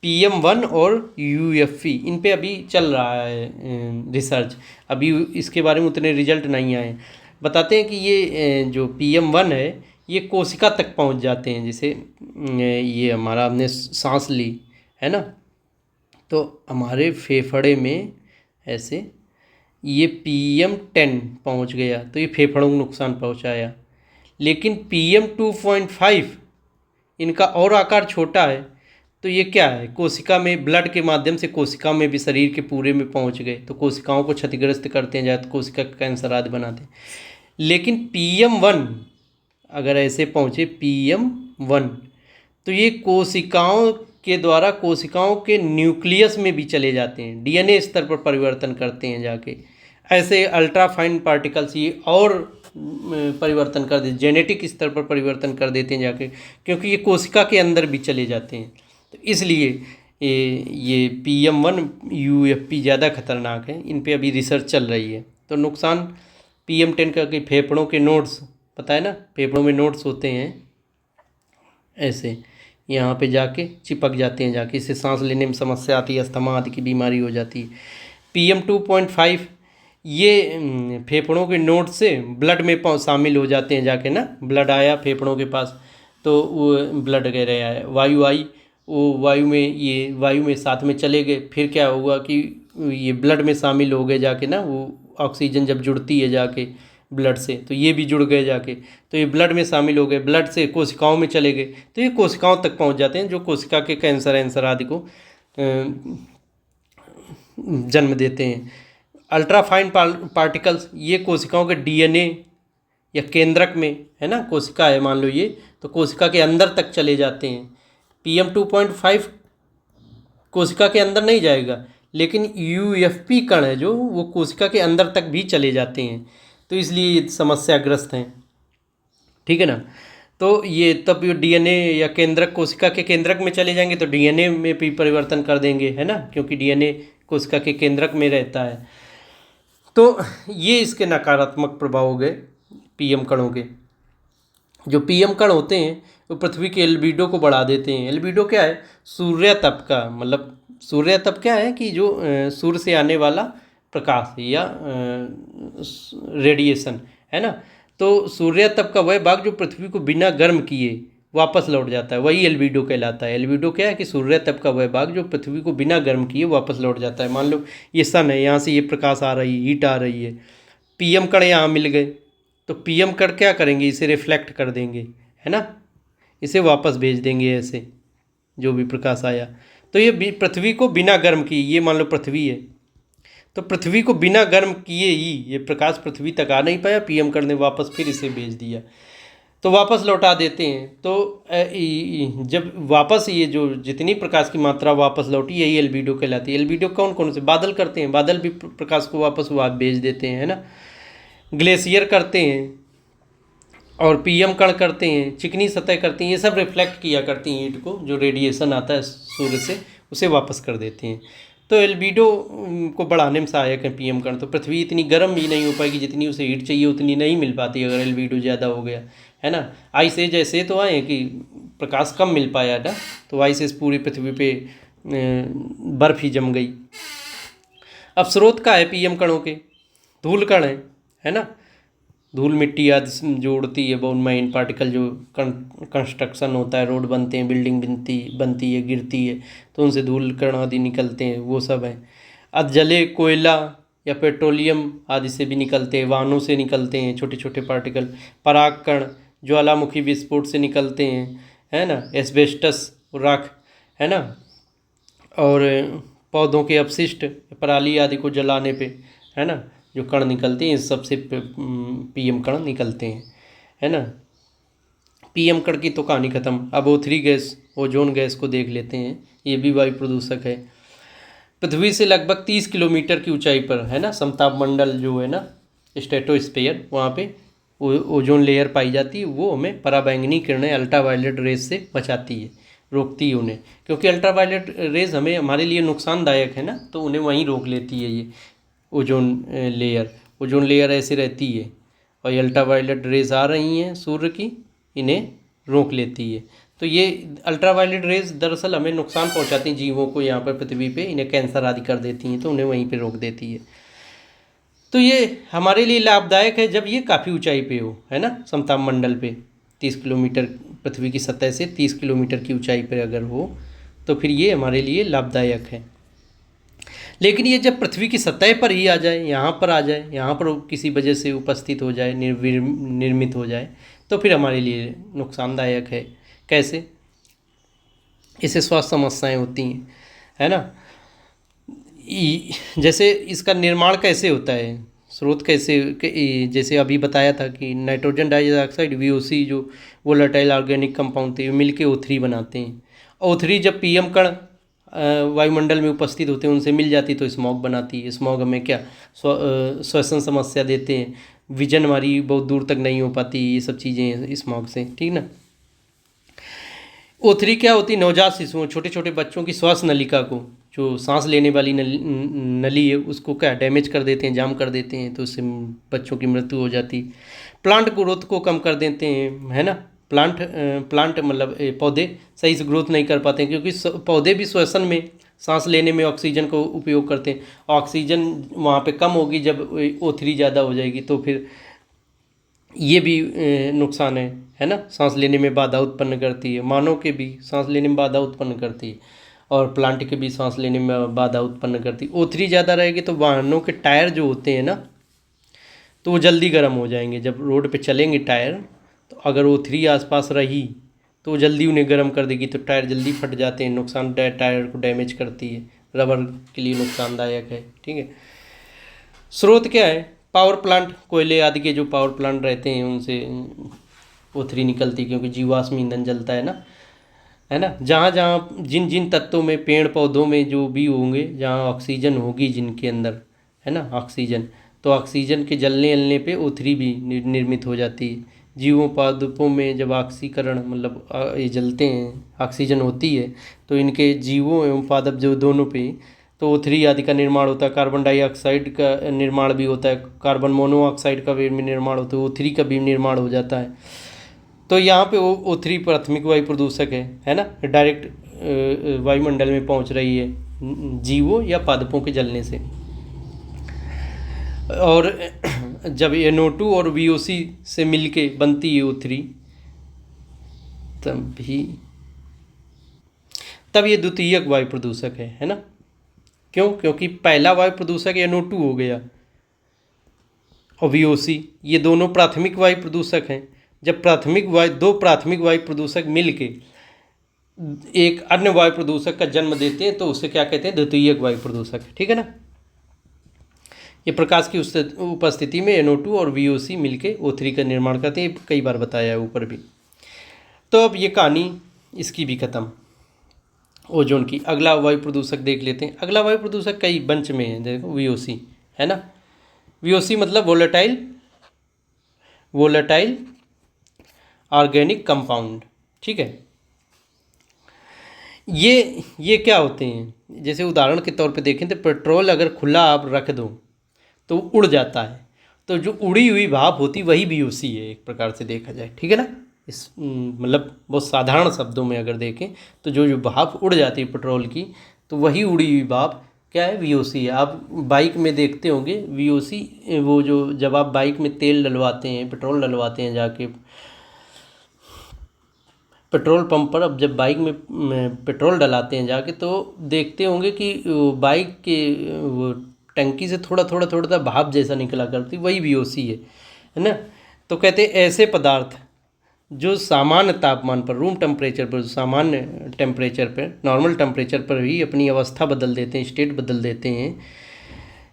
PM1 और यूएफपी इन पे अभी चल रहा है रिसर्च, अभी इसके बारे में उतने रिजल्ट नहीं आए। बताते हैं कि ये जो PM1 है ये कोशिका तक पहुंच जाते हैं, जैसे ये हमारा हमने सांस ली है ना, तो हमारे फेफड़े में ऐसे ये PM10 पहुंच गया तो ये फेफड़ों को नुकसान पहुंचाया। लेकिन PM2.5 इनका और आकार छोटा है, तो ये क्या है, कोशिका में ब्लड के माध्यम से कोशिका में भी शरीर के पूरे में पहुंच गए तो कोशिकाओं को क्षतिग्रस्त करते हैं, तो कोशिका का कैंसर आदि बनाते हैं। लेकिन PM1 अगर ऐसे पहुँचे PM1 तो ये कोशिकाओं के द्वारा कोशिकाओं के न्यूक्लियस में भी चले जाते हैं, DNA स्तर पर परिवर्तन करते हैं जाके। ऐसे अल्ट्रा फाइन पार्टिकल्स ये और परिवर्तन कर देते, जेनेटिक स्तर पर परिवर्तन कर देते हैं जाके, क्योंकि ये कोशिका के अंदर भी चले जाते हैं। तो इसलिए ये PM1 UFP ज़्यादा खतरनाक है, इन पे अभी रिसर्च चल रही है। तो नुकसान PM10 का कि फेफड़ों के नोड्स, पता है ना, फेफड़ों में नोड्स होते हैं ऐसे, यहाँ पे जाके चिपक जाते हैं जाके, इससे सांस लेने में समस्या आती है, अस्थमा आदि की बीमारी हो जाती है। PM2.5 ये फेफड़ों के नोड से ब्लड में शामिल हो जाते हैं जाके ना, ब्लड आया फेफड़ों के पास तो वो ब्लड कह रहे आया, वायु आई, वो वायु में साथ में चले गए, फिर क्या हुआ कि ये ब्लड में शामिल हो गए जाके ना, वो ऑक्सीजन जब जुड़ती है जाके ब्लड से तो ये भी जुड़ गए जाके, तो ये ब्लड में शामिल हो गए, ब्लड से कोशिकाओं में चले गए तो ये कोशिकाओं तक पहुंच जाते हैं, जो कोशिका के कैंसर आदि को जन्म देते हैं। अल्ट्रा फाइन पार्टिकल्स ये कोशिकाओं के DNA या केंद्रक में है ना, कोशिका है मान लो ये, तो कोशिका के अंदर तक चले जाते हैं। PM2.5 कोशिका के अंदर नहीं जाएगा, लेकिन UFP कण है जो वो कोशिका के अंदर तक भी चले जाते हैं, तो इसलिए समस्याग्रस्त हैं, ठीक है ना। तो ये तब ये DNA या केंद्रक कोशिका के केंद्रक में चले जाएंगे तो DNA में भी परिवर्तन कर देंगे है ना, क्योंकि DNA कोशिका के केंद्रक में रहता है। तो ये इसके नकारात्मक प्रभाव हो गए PM कणों के। जो PM कण होते हैं वो पृथ्वी के एल्बिडो को बढ़ा देते हैं। एल्बिडो क्या है, सूर्य तप का मतलब, सूर्य तप क्या है कि जो सूर्य से आने वाला प्रकाश या रेडिएशन है ना, तो सूर्य तप का वह भाग जो पृथ्वी को बिना गर्म किए वापस लौट जाता है, वही एल्बिडो कहलाता है। एल्बिडो क्या है कि सूर्य तप का वह भाग जो पृथ्वी को बिना गर्म किए वापस लौट जाता है। मान लो ये सन है, यहाँ से ये प्रकाश आ रही है, हीट आ रही है, PM कण यहाँ मिल गए तो PM कण क्या करेंगे, इसे रिफ्लेक्ट कर देंगे है ना, इसे वापस भेज देंगे ऐसे जो भी प्रकाश आया। तो ये पृथ्वी को बिना गर्म किए, ये मान लो पृथ्वी है तो पृथ्वी को बिना गर्म किए ही ये प्रकाश पृथ्वी तक आ नहीं पाया, PM कण ने वापस फिर इसे भेज दिया तो वापस लौटा देते हैं। तो जब वापस ये जो जितनी प्रकाश की मात्रा वापस लौटी यही एल्बिडो कहलाती है। एल्बिडो कौन कौन से बादल करते हैं, बादल भी प्रकाश को वापस भेज देते हैं है ना, ग्लेशियर करते हैं और PM कण करते हैं, चिकनी सतह करती हैं, ये सब रिफ्लेक्ट किया करती हैं हीट को, जो रेडिएशन आता है सूर्य से उसे वापस कर देते हैं। तो एल्बिडो को बढ़ाने में सहायक है PM कण। तो पृथ्वी इतनी गर्म भी नहीं हो पाएगी, जितनी उसे हीट चाहिए उतनी नहीं मिल पाती अगर एल्बिडो ज़्यादा हो गया है ना। आइस एज ऐसे तो आए कि प्रकाश कम मिल पाया ना, तो आइस एज पूरी पृथ्वी पे बर्फ़ ही जम गई। अब स्रोत का है PM कणों के, धूल कण है ना, धूल मिट्टी आदि जो उड़ती है, बहुत माइन पार्टिकल जो कंस्ट्रक्शन होता है, रोड बनते हैं, बिल्डिंग बनती है, गिरती है तो उनसे धूल कण आदि निकलते हैं, वो सब है। अब जले कोयला या पेट्रोलियम आदि से भी निकलते हैं, वाहनों से निकलते हैं छोटे छोटे पार्टिकल। पराग कण ज्वालामुखी विस्फोट से निकलते हैं है ना, एस्बेस्टस राख है ना, और पौधों के अपशिष्ट पराली आदि को जलाने पे है ना जो कण निकलते हैं, इस सबसे PM कण निकलते हैं है ना। PM कण की तो कहानी ख़त्म। अब O3 गैस, ओजोन गैस को देख लेते हैं, ये भी वायु प्रदूषक है। पृथ्वी से लगभग 30 किलोमीटर की ऊंचाई पर है ना, समताप मंडल जो है ना, स्ट्रेटोस्फीयर, वहाँ पे ओजोन लेयर पाई जाती है, वो हमें पराबैंगनी किरणें अल्ट्रावायलेट रेस से बचाती है, रोकती है उन्हें, क्योंकि अल्ट्रावायलेट रेज हमें हमारे लिए नुकसानदायक है ना, तो उन्हें वहीं रोक लेती है ये ओजोन लेयर ऐसे रहती है, और ये अल्ट्रावायलेट रेज आ रही हैं सूर्य की, इन्हें रोक लेती है। तो ये अल्ट्रावायलेट रेज दरअसल हमें नुकसान पहुंचाती हैं जीवों को यहाँ पर पृथ्वी पे, इन्हें कैंसर आदि कर देती हैं, तो उन्हें वहीं पे रोक देती है। तो ये हमारे लिए लाभदायक है जब ये काफ़ी ऊंचाई पे हो, है ना, समताप मंडल पे 30 किलोमीटर, पृथ्वी की सतह से 30 किलोमीटर की ऊंचाई पर अगर हो तो फिर ये हमारे लिए लाभदायक है। लेकिन ये जब पृथ्वी की सतह पर ही आ जाए, यहाँ पर आ जाए, यहाँ पर किसी वजह से उपस्थित हो जाए, निर्मित हो जाए, तो फिर हमारे लिए नुकसानदायक है। कैसे? इससे स्वास्थ्य समस्याएं होती हैं, है ना। जैसे इसका निर्माण कैसे होता है, स्रोत कैसे, जैसे अभी बताया था कि नाइट्रोजन डाइऑक्साइड VOC जो वोलेटाइल ऑर्गेनिक कंपाउंड थे, मिल के O3 बनाते हैं। O3 जब PM कण वायुमंडल में उपस्थित होते हैं, उनसे मिल जाती तो स्मॉग बनाती है। स्मॉग हमें क्या श्वसन समस्या देते हैं, विजन हमारी बहुत दूर तक नहीं हो पाती, ये सब चीज़ें स्मॉग से, ठीक ना। O3 क्या होती है? नवजात शिशुओं, छोटे छोटे बच्चों की श्वास नलिका को, जो सांस लेने वाली नली है, उसको क्या डैमेज कर देते हैं, जाम कर देते हैं, तो उससे बच्चों की मृत्यु हो जाती। प्लांट ग्रोथ को कम कर देते हैं, है ना। प्लांट मतलब पौधे सही से ग्रोथ नहीं कर पाते हैं, क्योंकि पौधे भी श्वसन में, सांस लेने में ऑक्सीजन को उपयोग करते हैं। ऑक्सीजन वहाँ पे कम होगी जब O3 ज़्यादा हो जाएगी, तो फिर ये भी नुकसान है ना। सांस लेने में बाधा उत्पन्न करती है, मानव के भी सांस लेने में बाधा उत्पन्न करती है, और प्लांट के भी सांस लेने में बाधा उत्पन्न करती है। O3 ज़्यादा रहेगी तो वाहनों के टायर जो होते हैं ना, तो वो जल्दी गर्म हो जाएंगे। जब रोड पे चलेंगे टायर, तो अगर O3 आसपास रही तो वो जल्दी उन्हें गर्म कर देगी, तो टायर जल्दी फट जाते हैं, नुकसान टायर को डैमेज करती है, रबर के लिए नुकसानदायक है, ठीक है। स्रोत क्या है? पावर प्लांट, कोयले आदि के जो पावर प्लांट रहते हैं उनसे O3 निकलती, क्योंकि जीवाश्म ईंधन जलता है ना। जहाँ जहाँ जिन जिन तत्वों में, पेड़ पौधों में जो भी होंगे, जहाँ ऑक्सीजन होगी जिनके अंदर, है ना, ऑक्सीजन, तो ऑक्सीजन के जलने पे O3 भी निर्मित हो जाती है। जीवों पादपों में जब ऑक्सीकरण मतलब ये जलते हैं, ऑक्सीजन होती है, तो इनके जीवों एवं पादप जो दोनों पे तो O3 आदि का निर्माण होता है। कार्बन डाइऑक्साइड का निर्माण भी होता है, कार्बन मोनोऑक्साइड का भी निर्माण होता है, O3 का भी निर्माण हो जाता है। तो यहाँ पे O3 प्राथमिक वायु प्रदूषक है ना, डायरेक्ट वायुमंडल में पहुँच रही है जीवों या पादपों के जलने से। और जब NO2 और VOC से मिलके बनती है O3, तब ये द्वितीयक वायु प्रदूषक है ना। क्यों? क्योंकि पहला वायु प्रदूषक NO2 हो गया, और VOC, ये दोनों प्राथमिक वायु प्रदूषक हैं। जब दो प्राथमिक वायु प्रदूषक मिलके एक अन्य वायु प्रदूषक का जन्म देते हैं, तो उसे क्या कहते हैं? द्वितीयक वायु प्रदूषक, ठीक है ना। ये प्रकाश की उपस्थिति में NO2 और VOC मिलके O3 का निर्माण करते हैं, कई बार बताया है ऊपर भी। तो अब ये कहानी इसकी भी खत्म, ओजोन की। अगला वायु प्रदूषक देख लेते हैं। अगला वायु प्रदूषक कई बंच में है, देखो VOC, है ना। VOC मतलब वोलेटाइल ऑर्गेनिक कंपाउंड, ठीक है। ये क्या होते हैं? जैसे उदाहरण के तौर पे देखें तो पेट्रोल अगर खुला आप रख दो तो उड़ जाता है, तो जो उड़ी हुई भाप होती वही VOC है, एक प्रकार से देखा जाए, ठीक है ना। इस मतलब बहुत साधारण शब्दों में अगर देखें तो जो भाप उड़ जाती है पेट्रोल की, तो वही उड़ी हुई भाप क्या है? VOC है। आप बाइक में देखते होंगे VOC, वो जो जब आप बाइक में तेल डलवाते हैं, पेट्रोल डलवाते हैं जाके पेट्रोल पंप पर, अब जब बाइक में पेट्रोल डलाते हैं जाके, तो देखते होंगे कि बाइक के वो टंकी से थोड़ा भाप जैसा निकला करती, वही VOC है ना। तो कहते हैं ऐसे पदार्थ जो सामान्य तापमान पर, रूम टेम्परेचर पर, सामान्य टेम्परेचर पर, नॉर्मल टेम्परेचर पर ही अपनी अवस्था बदल देते हैं, स्टेट बदल देते हैं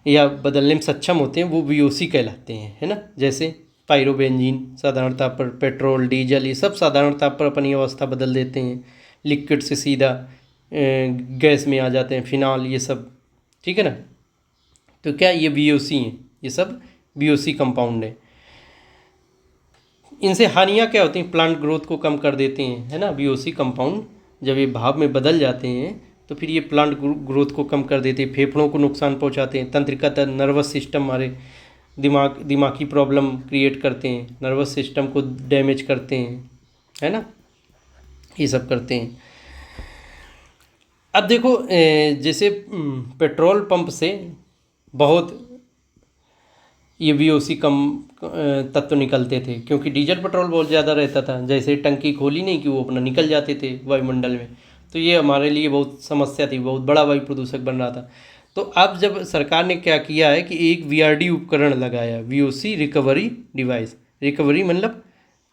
या बदलने में सक्षम होते हैं, वो VOC कहलाते हैं, है ना। जैसे पायरोबेंजीन साधारण ताप पर, पेट्रोल, डीजल, ये सब साधारण ताप पर अपनी अवस्था बदल देते हैं, लिक्विड से सीधा गैस में आ जाते हैं, फिनॉल, ये सब, ठीक है ना। तो क्या ये VOC हैं? ये सब VOC कंपाउंड है। इनसे हानियाँ क्या होती हैं? प्लांट ग्रोथ को कम कर देते हैं, है ना, VOC कंपाउंड जब ये भाप में बदल जाते हैं तो फिर ये प्लांट ग्रोथ को कम कर देते हैं, फेफड़ों को नुकसान पहुंचाते हैं, तंत्रिका नर्वस सिस्टम हमारे दिमागी प्रॉब्लम क्रिएट करते हैं, नर्वस सिस्टम को डैमेज करते हैं, है ना, ये सब करते हैं। अब देखो जैसे पेट्रोल पंप से बहुत ये VOC कम तत्व निकलते थे, क्योंकि डीजल पेट्रोल बहुत ज़्यादा रहता था, जैसे टंकी खोली नहीं कि वो अपना निकल जाते थे वायुमंडल में, तो ये हमारे लिए बहुत समस्या थी, बहुत बड़ा वायु प्रदूषक बन रहा था। तो अब जब सरकार ने क्या किया है कि एक VRD उपकरण लगाया, VOC रिकवरी डिवाइस, रिकवरी मतलब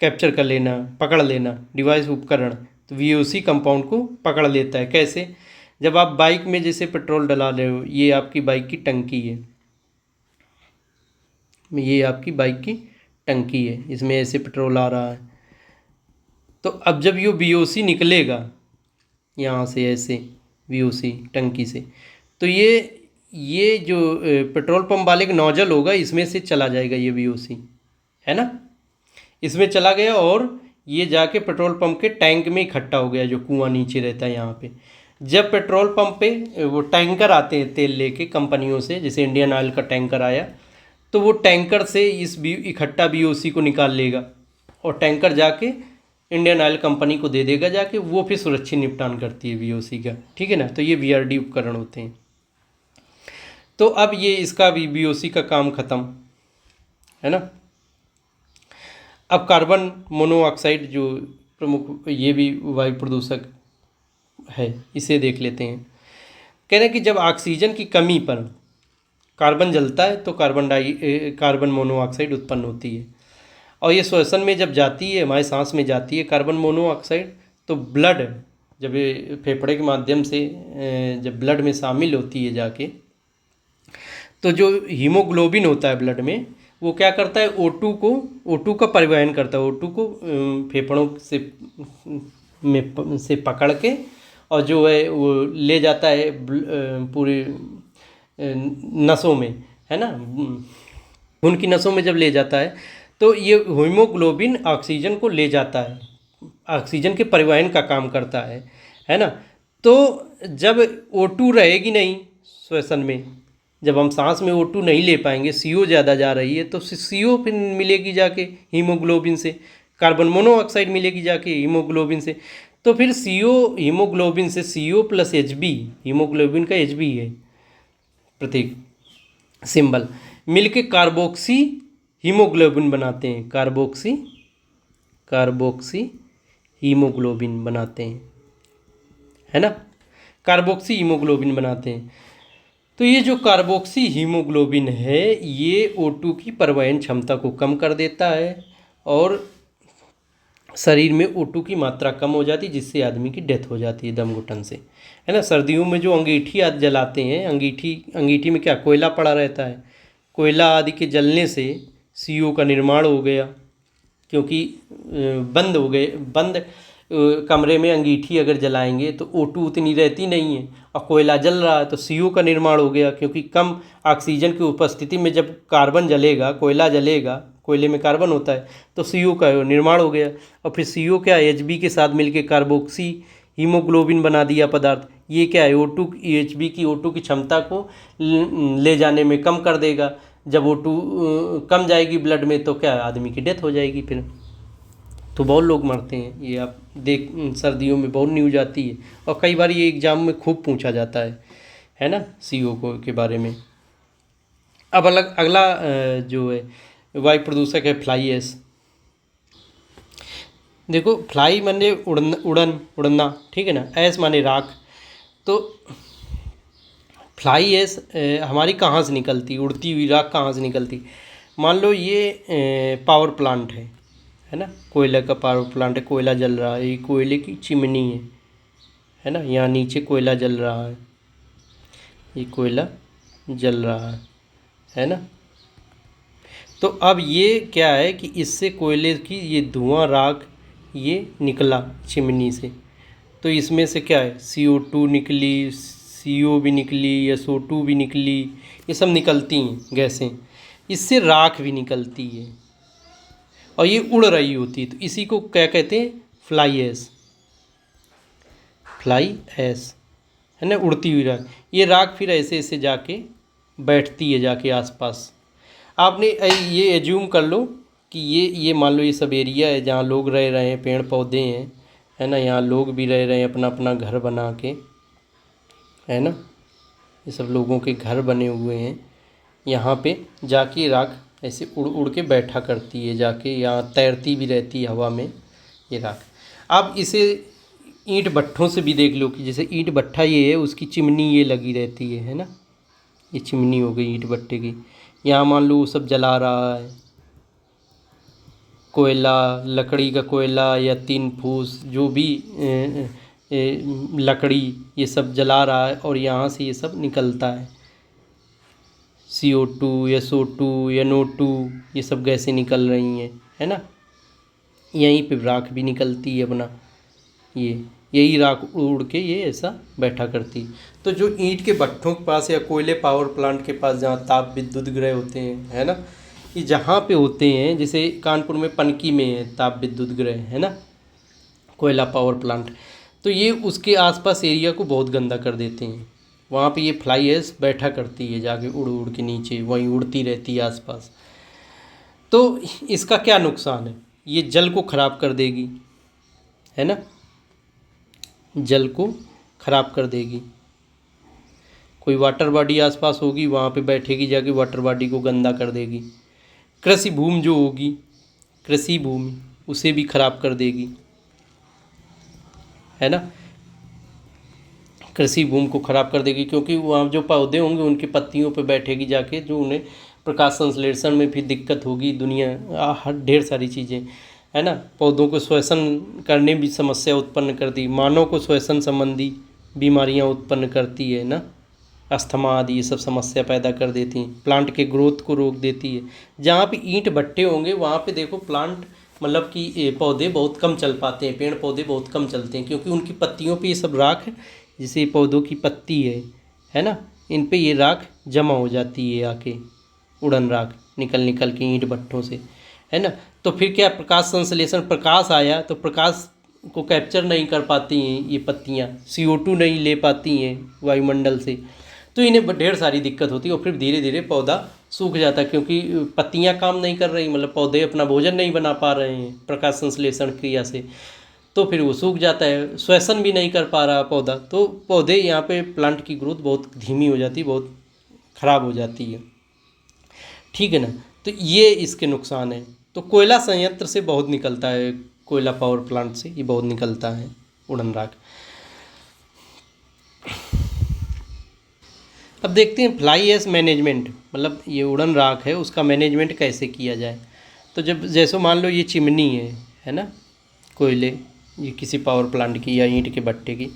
कैप्चर कर लेना, पकड़ लेना, डिवाइस उपकरण, तो VOC कंपाउंड को पकड़ लेता है। कैसे? जब आप बाइक में जैसे पेट्रोल डला रहे हो, ये आपकी बाइक की टंकी है, ये आपकी बाइक की टंकी है, इसमें ऐसे पेट्रोल आ रहा है। तो अब जब ये VOC निकलेगा यहाँ से ऐसे VOC टंकी से, तो ये जो पेट्रोल पंप वाले का नोजल होगा, इसमें से चला जाएगा ये VOC, है ना, इसमें चला गया और ये जाके पेट्रोल पंप के टैंक में इकट्ठा हो गया, जो कुआं नीचे रहता है यहाँ पे। जब पेट्रोल पंप पे वो टैंकर आते हैं तेल लेके कंपनियों से, जैसे इंडियन ऑयल का टैंकर आया, तो वो टैंकर से इस इकट्ठा VOC को निकाल लेगा और टैंकर जाके इंडियन ऑयल कंपनी को दे देगा जाके, वो फिर सुरक्षित निपटान करती है VOC का, ठीक है ना। तो ये VRD उपकरण होते हैं। तो अब ये इसका भी VOC का काम ख़त्म, है ना। अब कार्बन मोनोऑक्साइड जो प्रमुख ये भी वायु प्रदूषक है, इसे देख लेते हैं। कह रहे हैं कि जब ऑक्सीजन की कमी पर कार्बन जलता है तो कार्बन मोनोऑक्साइड उत्पन्न होती है, और ये श्वसन में जब जाती है, हमारे सांस में जाती है कार्बन मोनोऑक्साइड, तो ब्लड जब ये फेफड़े के माध्यम से जब ब्लड में शामिल होती है जाके, तो जो हीमोग्लोबिन होता है ब्लड में, वो क्या करता है, O2 का परिवहन करता है, O2 को फेफड़ों से पकड़ के, और जो है वो ले जाता है पूरे नसों में, है ना, खून की नसों में जब ले जाता है, तो ये हीमोग्लोबिन ऑक्सीजन को ले जाता है, ऑक्सीजन के परिवहन का काम करता है ना। तो जब O2 रहेगी नहीं श्वसन में, जब हम सांस में O2 नहीं ले पाएंगे, CO ज़्यादा जा रही है, तो CO फिर मिलेगी जाके हीमोग्लोबिन से, कार्बन मोनोऑक्साइड मिलेगी जाके हीमोग्लोबिन से, तो फिर CO हीमोग्लोबिन से CO प्लस Hb, हीमोग्लोबिन का Hb है प्रतीक सिंबल, मिलके कार्बोक्सी हीमोग्लोबिन बनाते हैं, कार्बोक्सी हीमोग्लोबिन बनाते हैं, है ना, कार्बोक्सी हीमोग्लोबिन बनाते हैं। तो ये जो कार्बोक्सी हीमोग्लोबिन है, ये O2 की परिवहन क्षमता को कम कर देता है, और शरीर में O2 की मात्रा कम हो जाती है, जिससे आदमी की डेथ हो जाती है दम घुटन से, है ना। सर्दियों में जो अंगीठी आदि जलाते हैं, अंगीठी में क्या कोयला पड़ा रहता है, कोयला आदि के जलने से CO का निर्माण हो गया, क्योंकि बंद कमरे में अंगीठी अगर जलाएंगे तो O2 उतनी रहती नहीं है, और कोयला जल रहा है तो CO का निर्माण हो गया, क्योंकि कम ऑक्सीजन की उपस्थिति में जब कार्बन जलेगा, कोयला जलेगा, कोयले में कार्बन होता है, तो CO का निर्माण हो गया, और फिर CO क्या Hb के साथ मिलके कार्बोक्सी हीमोग्लोबिन बना दिया पदार्थ। ये क्या है, Hb की O2 की क्षमता को ले जाने में कम कर देगा। जब O2 कम जाएगी ब्लड में, तो क्या आदमी की डेथ हो जाएगी फिर, तो बहुत लोग मरते हैं। ये आप सर्दियों में बहुत न्यूज आती है, और कई बार ये एग्जाम में खूब पूछा जाता है ना, CO के बारे में। अब अगला जो है वायु प्रदूषक है फ्लाई ऐश। देखो, फ्लाई माने उड़ना, ठीक है ना, ऐश माने राख। तो फ्लाई ऐश हमारी कहाँ से निकलती, उड़ती हुई राख कहाँ से निकलती। मान लो ये पावर प्लांट है ना, कोयला का पावर प्लांट है, कोयला जल रहा है, ये कोयले की चिमनी है ना, यहाँ नीचे कोयला जल रहा है, ये कोयला जल रहा है ना। तो अब ये क्या है कि इससे कोयले की ये धुआं राख ये निकला चिमनी से, तो इसमें से क्या है, CO2 निकली, CO भी निकली, SO2 भी निकली, ये सब निकलती हैं गैसें, इससे राख भी निकलती है, और ये उड़ रही होती है, तो इसी को क्या कहते हैं, फ्लाई ऐश, फ्लाई ऐश, है ना, उड़ती हुई राख। ये राख फिर ऐसे ऐसे जाके बैठती है जाके आसपास। आपने ये एज्यूम कर लो कि ये मान लो ये सब एरिया है जहाँ लोग रह रहे हैं, पेड़ पौधे हैं, है ना, यहाँ लोग भी रह रहे हैं अपना अपना घर बना के, है ना, ये सब लोगों के घर बने हुए हैं। यहाँ पे जाके राख ऐसे उड़ उड़ के बैठा करती है जाके, यहाँ तैरती भी रहती है हवा में ये राख। आप इसे ईंट भट्ठों से भी देख लो कि जैसे ईंट भट्ठा ये है, उसकी चिमनी ये लगी रहती है ना, ये चिमनी हो गई ईंट भट्टे की। यहाँ मान लो वो सब जला रहा है, कोयला, लकड़ी का कोयला या तीन फूस जो भी लकड़ी ये सब जला रहा है, और यहाँ से ये सब निकलता है, CO2, SO2, NO2, ये सब गैसें निकल रही हैं, है ना। यहीं पे राख भी निकलती है अपना, यही राख उड़ के ये ऐसा बैठा करती। तो जो ईंट के भट्ठों के पास या कोयले पावर प्लांट के पास जहाँ ताप विद्युत गृह होते हैं, है ना, ये जहाँ पे होते हैं, जैसे कानपुर में पनकी में है ताप विद्युत गृह, है ना, कोयला पावर प्लांट, तो ये उसके आसपास एरिया को बहुत गंदा कर देते हैं। वहाँ पे ये फ्लाई ऐश बैठा करती है जाके उड़ उड़ के नीचे, वहीं उड़ती रहती है आसपास। तो इसका क्या नुकसान है, ये जल को ख़राब कर देगी, है ना, जल को ख़राब कर देगी। कोई वाटर बॉडी आसपास होगी, वहाँ पे बैठेगी जाके, वाटर बॉडी को गंदा कर देगी। कृषि भूमि जो होगी, कृषि भूमि, उसे भी ख़राब कर देगी, है ना, कृषि भूमि को ख़राब कर देगी, क्योंकि वहाँ जो पौधे होंगे उनकी पत्तियों पे बैठेगी जाके, जो उन्हें प्रकाश संश्लेषण में भी दिक्कत होगी, दुनिया ढेर सारी चीज़ें, है ना। पौधों को श्वसन करने भी समस्या उत्पन्न करती, मानव को श्वसन संबंधी बीमारियाँ उत्पन्न करती है ना, अस्थमा आदि ये सब समस्या पैदा कर देती हैं, प्लांट के ग्रोथ को रोक देती है। जहाँ पे ईंट भट्टे होंगे वहाँ पे देखो प्लांट मतलब कि पौधे बहुत कम चल पाते हैं, पेड़ पौधे बहुत कम चलते हैं, क्योंकि उनकी पत्तियों पे ये सब राख, जैसे पौधों की पत्ती है ना, इन पे ये राख जमा हो जाती है आके, उड़न राख निकल निकल के ईंट भट्टों से, है ना। तो फिर क्या, प्रकाश संश्लेषण, प्रकाश आया तो प्रकाश को कैप्चर नहीं कर पाती हैं ये पत्तियाँ, CO2 नहीं ले पाती हैं वायुमंडल से, तो इन्हें ढेर सारी दिक्कत होती है, और फिर धीरे धीरे पौधा सूख जाता है, क्योंकि पत्तियाँ काम नहीं कर रही, मतलब पौधे अपना भोजन नहीं बना पा रहे हैं प्रकाश संश्लेषण क्रिया से, तो फिर वो सूख जाता है, श्वसन भी नहीं कर पा रहा पौधा, तो पौधे यहाँ पे प्लांट की ग्रोथ बहुत धीमी हो जाती है, बहुत ख़राब हो जाती है, ठीक है ना। तो ये इसके नुकसान है। तो कोयला संयंत्र से बहुत निकलता है, कोयला पावर प्लांट से ये बहुत निकलता है उड़न राख। अब देखते हैं फ्लाई ऐश मैनेजमेंट, मतलब ये उड़न राख है उसका मैनेजमेंट कैसे किया जाए। तो जब जैसे मान लो ये चिमनी है ना, कोयले, ये किसी पावर प्लांट की या ईंट के भट्टे की,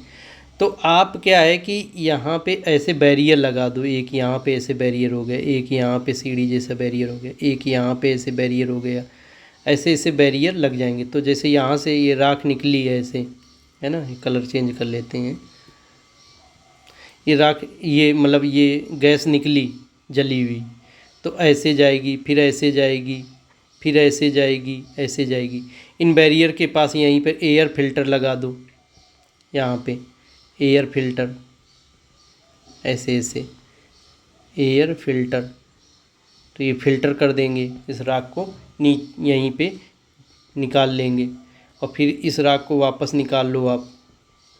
तो आप क्या है कि यहाँ पे ऐसे बैरियर लगा दो, एक यहाँ पे ऐसे बैरियर हो गया, एक यहाँ पे सीढ़ी जैसा बैरियर हो गया, एक यहाँ पे ऐसे बैरियर हो गया, ऐसे ऐसे बैरियर लग जाएंगे। तो जैसे यहाँ से ये राख निकली है ऐसे, है ना, ये कलर चेंज कर लेते हैं, ये राख, ये मतलब ये गैस निकली जली हुई, तो ऐसे जाएगी, फिर ऐसे जाएगी, फिर ऐसे जाएगी, ऐसे जाएगी। इन बैरियर के पास यहीं पर एयर फिल्टर लगा दो, यहाँ पे एयर फिल्टर, ऐसे ऐसे एयर फिल्टर, तो ये फिल्टर कर देंगे इस राख को, यहीं पे निकाल लेंगे, और फिर इस राख को वापस निकाल लो, आप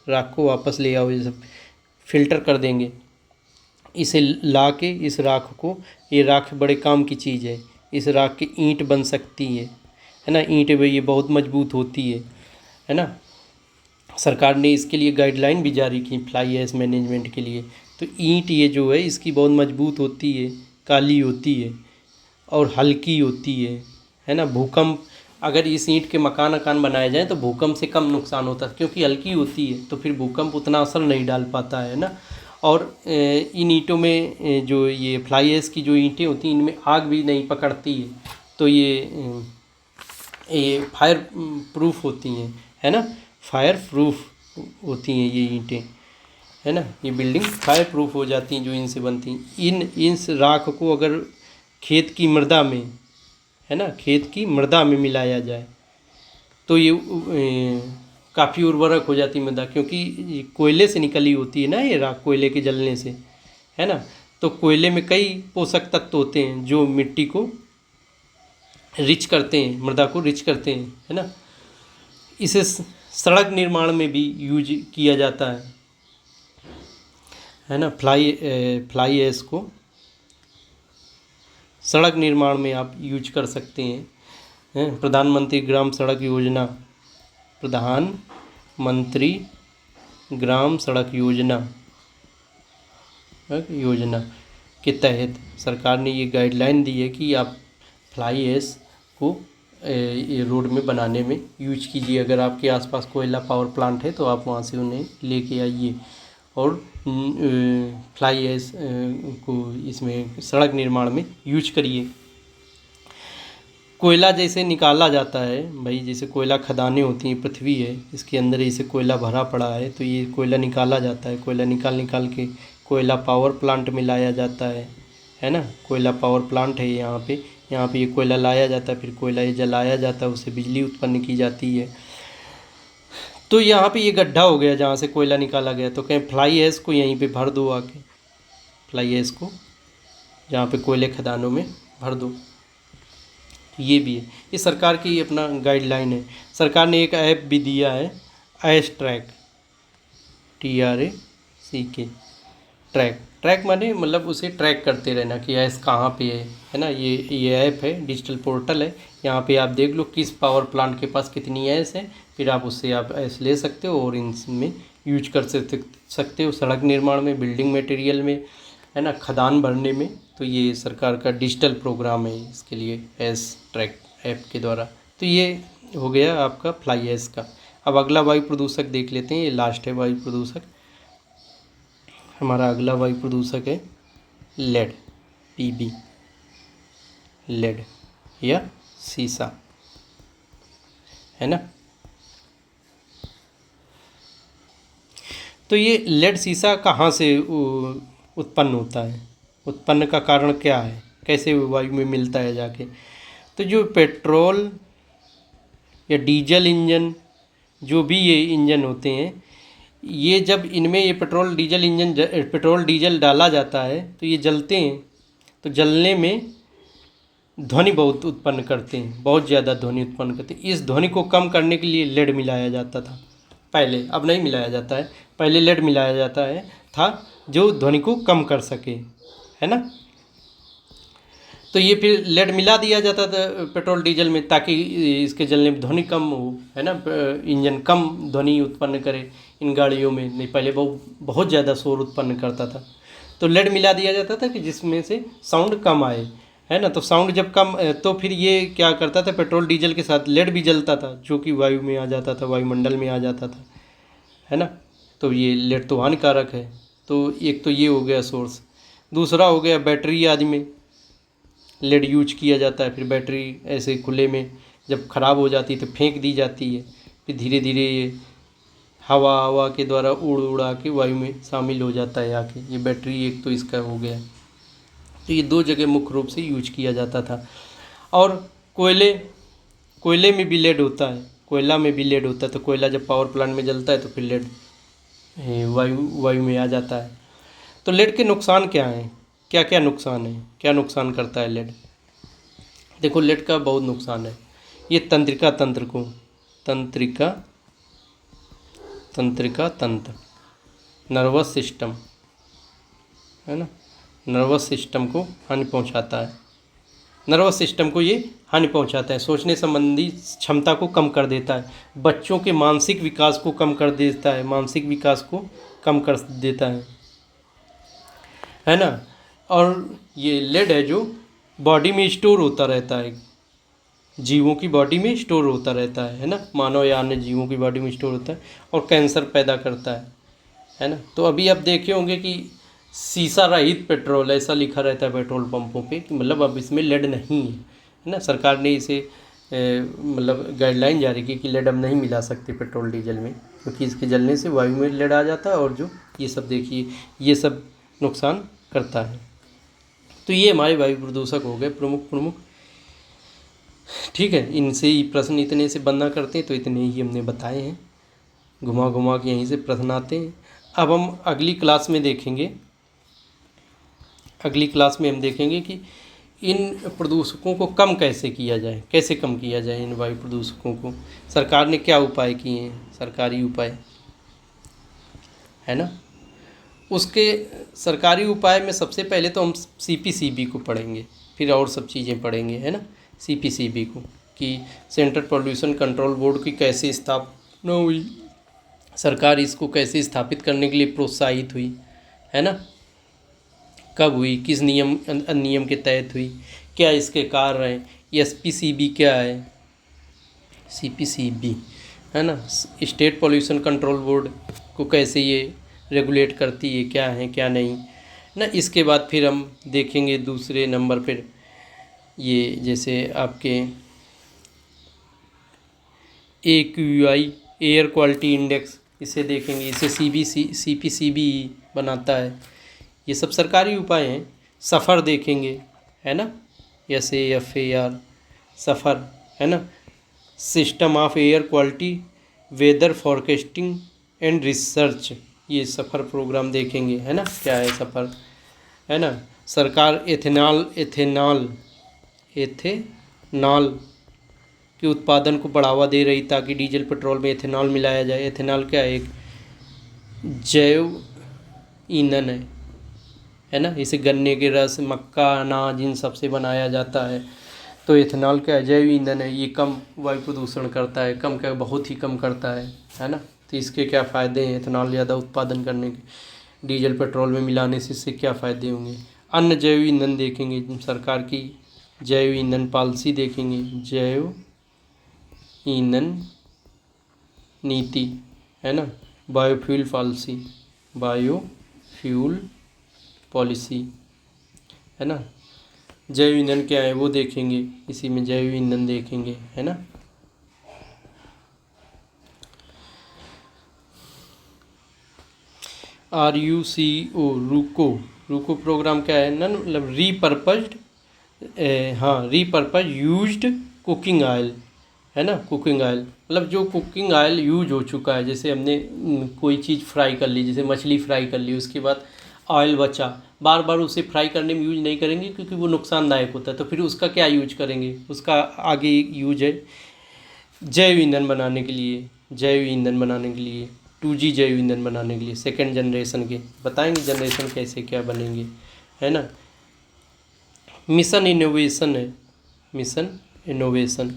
राख को वापस ले आओ, ये सब फिल्टर कर देंगे। इसे ला के इस राख को, ये राख बड़े काम की चीज़ है, इस राख की ईंट बन सकती है ना, ईंट ये बहुत मजबूत होती है ना। सरकार ने इसके लिए गाइडलाइन भी जारी की फ्लाई ऐश मैनेजमेंट के लिए। तो ईंट ये जो है इसकी बहुत मजबूत होती है, काली होती है और हल्की होती है ना। भूकंप, अगर इस ईंट के मकान बनाए जाएँ तो भूकंप से कम नुकसान होता है, क्योंकि हल्की होती है, तो फिर भूकंप उतना असर नहीं डाल पाता है ना। और इन ईंटों में जो ये फ्लाई ऐश की जो ईंटें होती हैं इनमें आग भी नहीं पकड़ती है, तो ये फायर प्रूफ होती हैं, है ना, फायर प्रूफ होती हैं ये ईंटें, है ना। ये बिल्डिंग फायर प्रूफ हो जाती हैं जो इनसे बनती हैं। इस राख को अगर खेत की मृदा में, है ना, खेत की मृदा में मिलाया जाए तो ये काफ़ी उर्वरक हो जाती मृदा, क्योंकि ये कोयले से निकली होती है ना ये राख, कोयले के जलने से, है ना। तो कोयले में कई पोषक तत्व होते हैं जो मिट्टी को रिच करते हैं, मृदा को रिच करते हैं, है ना। इसे सड़क निर्माण में भी यूज किया जाता है ना। फ्लाई ऐश को सड़क निर्माण में आप यूज कर सकते हैं। प्रधानमंत्री ग्राम सड़क योजना, प्रधानमंत्री ग्राम सड़क योजना के तहत सरकार ने ये गाइडलाइन दी है कि आप फ्लाई ऐश को ये रोड में बनाने में यूज कीजिए। अगर आपके आसपास कोयला पावर प्लांट है तो आप वहाँ से उन्हें लेके आइए और फ्लाई ऐश को इसमें सड़क निर्माण में यूज करिए। कोयला जैसे निकाला जाता है भाई, जैसे कोयला खदानें होती हैं, पृथ्वी है इसके अंदर जैसे कोयला भरा पड़ा है, तो ये कोयला निकाला जाता है। कोयला निकाल के कोयला पावर प्लांट में लाया जाता है ना। कोयला पावर प्लांट है यहाँ पे ये कोयला लाया जाता है, फिर कोयला ये जलाया जाता है, उससे बिजली उत्पन्न की जाती है। तो यहाँ पे ये गड्ढा हो गया जहाँ से कोयला निकाला गया, तो कहें फ्लाई ऐश को यहीं पे भर दो, आके फ्लाई ऐश को जहाँ पे कोयले खदानों में भर दो। ये भी है, ये सरकार की अपना गाइडलाइन है। सरकार ने एक ऐप भी दिया है, ऐश ट्रैक, TRACK, ट्रैक माने मतलब उसे ट्रैक करते रहना कि ऐश कहाँ पे है ना। ये ऐप है, डिजिटल पोर्टल है, यहाँ पे आप देख लो किस पावर प्लांट के पास कितनी ऐश है, फिर आप उससे आप ऐश ले सकते हो और इनमें यूज कर सकते हो सड़क निर्माण में, बिल्डिंग मटेरियल में, है ना, खदान भरने में। तो ये सरकार का डिजिटल प्रोग्राम है इसके लिए, ऐश ट्रैक ऐप के द्वारा। तो ये हो गया आपका फ्लाई ऐश का। अब अगला वायु प्रदूषक देख लेते हैं, ये लास्ट है वायु प्रदूषक। हमारा अगला वायु प्रदूषक है लेड, PB, लेड या सीसा, है ना। तो ये लेड सीसा कहाँ से उत्पन्न होता है, उत्पन्न का कारण क्या है, कैसे वायु में मिलता है जाके। तो जो पेट्रोल या डीजल इंजन, जो भी ये इंजन होते हैं, ये जब इनमें ये पेट्रोल डीजल डाला जाता है तो ये जलते हैं, तो जलने में ध्वनि बहुत उत्पन्न करते हैं, बहुत ज़्यादा ध्वनि उत्पन्न करते हैं। इस ध्वनि को कम करने के लिए लेड मिलाया जाता था पहले, अब नहीं मिलाया जाता है। पहले लेड मिलाया जाता था जो ध्वनि को कम कर सके, है ना। तो ये फिर लेड मिला दिया जाता था पेट्रोल डीजल में ताकि इसके जलने में ध्वनि कम हो, है ना, इंजन कम ध्वनि उत्पन्न करे इन गाड़ियों में। नहीं, पहले बहुत ज़्यादा शोर उत्पन्न करता था, तो लेड मिला दिया जाता था कि जिसमें से साउंड कम आए, है ना। तो साउंड जब कम, तो फिर ये क्या करता था, पेट्रोल डीजल के साथ लेड भी जलता था जो कि वायु में आ जाता था, वायुमंडल में आ जाता था, है ना। तो ये लेड तो हानिकारक है। तो एक तो ये हो गया सोर्स। दूसरा हो गया बैटरी आदि में लेड यूज किया जाता है। फिर बैटरी ऐसे खुले में जब ख़राब हो जाती है तो फेंक दी जाती है, फिर धीरे धीरे ये हवा के द्वारा उड़ा के वायु में शामिल हो जाता है आके। ये बैटरी एक तो इसका हो गया। तो ये दो जगह मुख्य रूप से यूज किया जाता था। और कोयले में भी लेड होता है, कोयला में भी लेड होता है। तो कोयला जब पावर प्लांट में जलता है तो फिर लेड वायु में आ जाता है। तो लेड के नुकसान क्या हैं, क्या क्या नुकसान है, क्या नुकसान करता है लेड। देखो लेड का बहुत नुकसान है। ये तंत्रिका तंत्र, नर्वस सिस्टम, है ना, नर्वस सिस्टम को हानि पहुंचाता है। नर्वस सिस्टम को ये हानि पहुंचाता है, सोचने संबंधी क्षमता को कम कर देता है, बच्चों के मानसिक विकास को कम कर देता है, मानसिक विकास को कम कर देता है ना। और ये लेड है जो बॉडी में स्टोर होता रहता है, जीवों की बॉडी में स्टोर होता रहता है ना, मानव या अन्य जीवों की बॉडी में स्टोर होता है और कैंसर पैदा करता है ना। तो अभी आप देखे होंगे कि सीसा रहित पेट्रोल ऐसा लिखा रहता है पेट्रोल पंपों पे, कि मतलब अब इसमें लेड नहीं है ना। सरकार ने इसे मतलब गाइडलाइन जारी की कि लेड अब नहीं मिला सकते पेट्रोल डीजल में, क्योंकि इसके जलने से वायु में लेड आ जाता है और जो ये सब देखिए ये सब नुकसान करता है। तो ये हमारे वायु प्रदूषक हो गए प्रमुख। ठीक है, इनसे ही प्रश्न इतने से बनना करते हैं, तो इतने ही हमने बताए हैं। घुमा घुमा के यहीं से प्रश्न आते हैं। अब हम अगली क्लास में देखेंगे, अगली क्लास में हम देखेंगे कि इन प्रदूषकों को कम कैसे किया जाए, कैसे कम किया जाए इन वायु प्रदूषकों को। सरकार ने क्या उपाय किए हैं, सरकारी उपाय, है ना। उसके सरकारी उपाय में सबसे पहले तो हम CPCB को पढ़ेंगे, फिर और सब चीज़ें पढ़ेंगे, है ना। CPCB को कि सेंट्रल पॉल्यूशन कंट्रोल बोर्ड की कैसे स्थापना हुई, सरकार इसको कैसे स्थापित करने के लिए प्रोत्साहित हुई, है ना, कब हुई, किस नियम अधिनियम के तहत हुई, क्या इसके कार्य हैं। SPCB क्या है, CPCB, है ना, स्टेट पॉल्यूशन कंट्रोल बोर्ड को कैसे ये रेगुलेट करती है, क्या है क्या नहीं ना। इसके बाद फिर हम देखेंगे दूसरे नंबर पर ये जैसे आपके AQI एयर क्वालिटी इंडेक्स, इसे देखेंगे, इसे CPCB बनाता है। ये सब सरकारी उपाय हैं। सफ़र देखेंगे, है ना, SAFAR सफ़र, है ना, system of air quality weather forecasting and research, ये सफ़र प्रोग्राम देखेंगे, है ना, क्या है सफ़र, है ना। सरकार एथेनॉल के उत्पादन को बढ़ावा दे रही ताकि डीजल पेट्रोल में एथेनॉल मिलाया जाए। एथेनॉल क्या है, एक जैव ईंधन है ना। इसे गन्ने के रस, मक्का, अनाज, इन सब से बनाया जाता है। तो एथेनॉल क्या है, जैव ईंधन है। ये कम वायु प्रदूषण करता है, कम क्या, बहुत ही कम करता है ना। तो इसके क्या फ़ायदे हैं, एथेनॉल ज़्यादा उत्पादन करने के, डीजल पेट्रोल में मिलाने से इससे क्या फ़ायदे होंगे। अन्य जैव ईंधन देखेंगे, सरकार की जैव ईंधन पॉलिसी देखेंगे, जैव ईंधन नीति, है ना, बायोफ्यूल पॉलिसी, बायोफ्यूल पॉलिसी, है ना। जैव ईंधन क्या है वो देखेंगे, इसी में जैव ईंधन देखेंगे, है ना। RUCO रूको प्रोग्राम क्या है ना, मतलब रीपर्पज्ड, हाँ, रीपर्पज यूज्ड कुकिंग ऑयल, है ना। कुकिंग ऑयल मतलब जो कुकिंग ऑयल यूज हो चुका है, जैसे हमने कोई चीज़ फ्राई कर ली, जैसे मछली फ्राई कर ली, उसके बाद ऑयल बचा, बार बार उसे फ्राई करने में यूज नहीं करेंगे क्योंकि वो नुकसानदायक होता है। तो फिर उसका क्या यूज करेंगे, उसका आगे यूज है जैव ईंधन बनाने के लिए, जैव ईंधन बनाने के लिए 2G जैव ईंधन बनाने के लिए, सेकेंड जनरेशन के बताएंगे जनरेशन कैसे क्या बनेंगे, है ना। मिशन इनोवेशन है, मिशन इनोवेशन,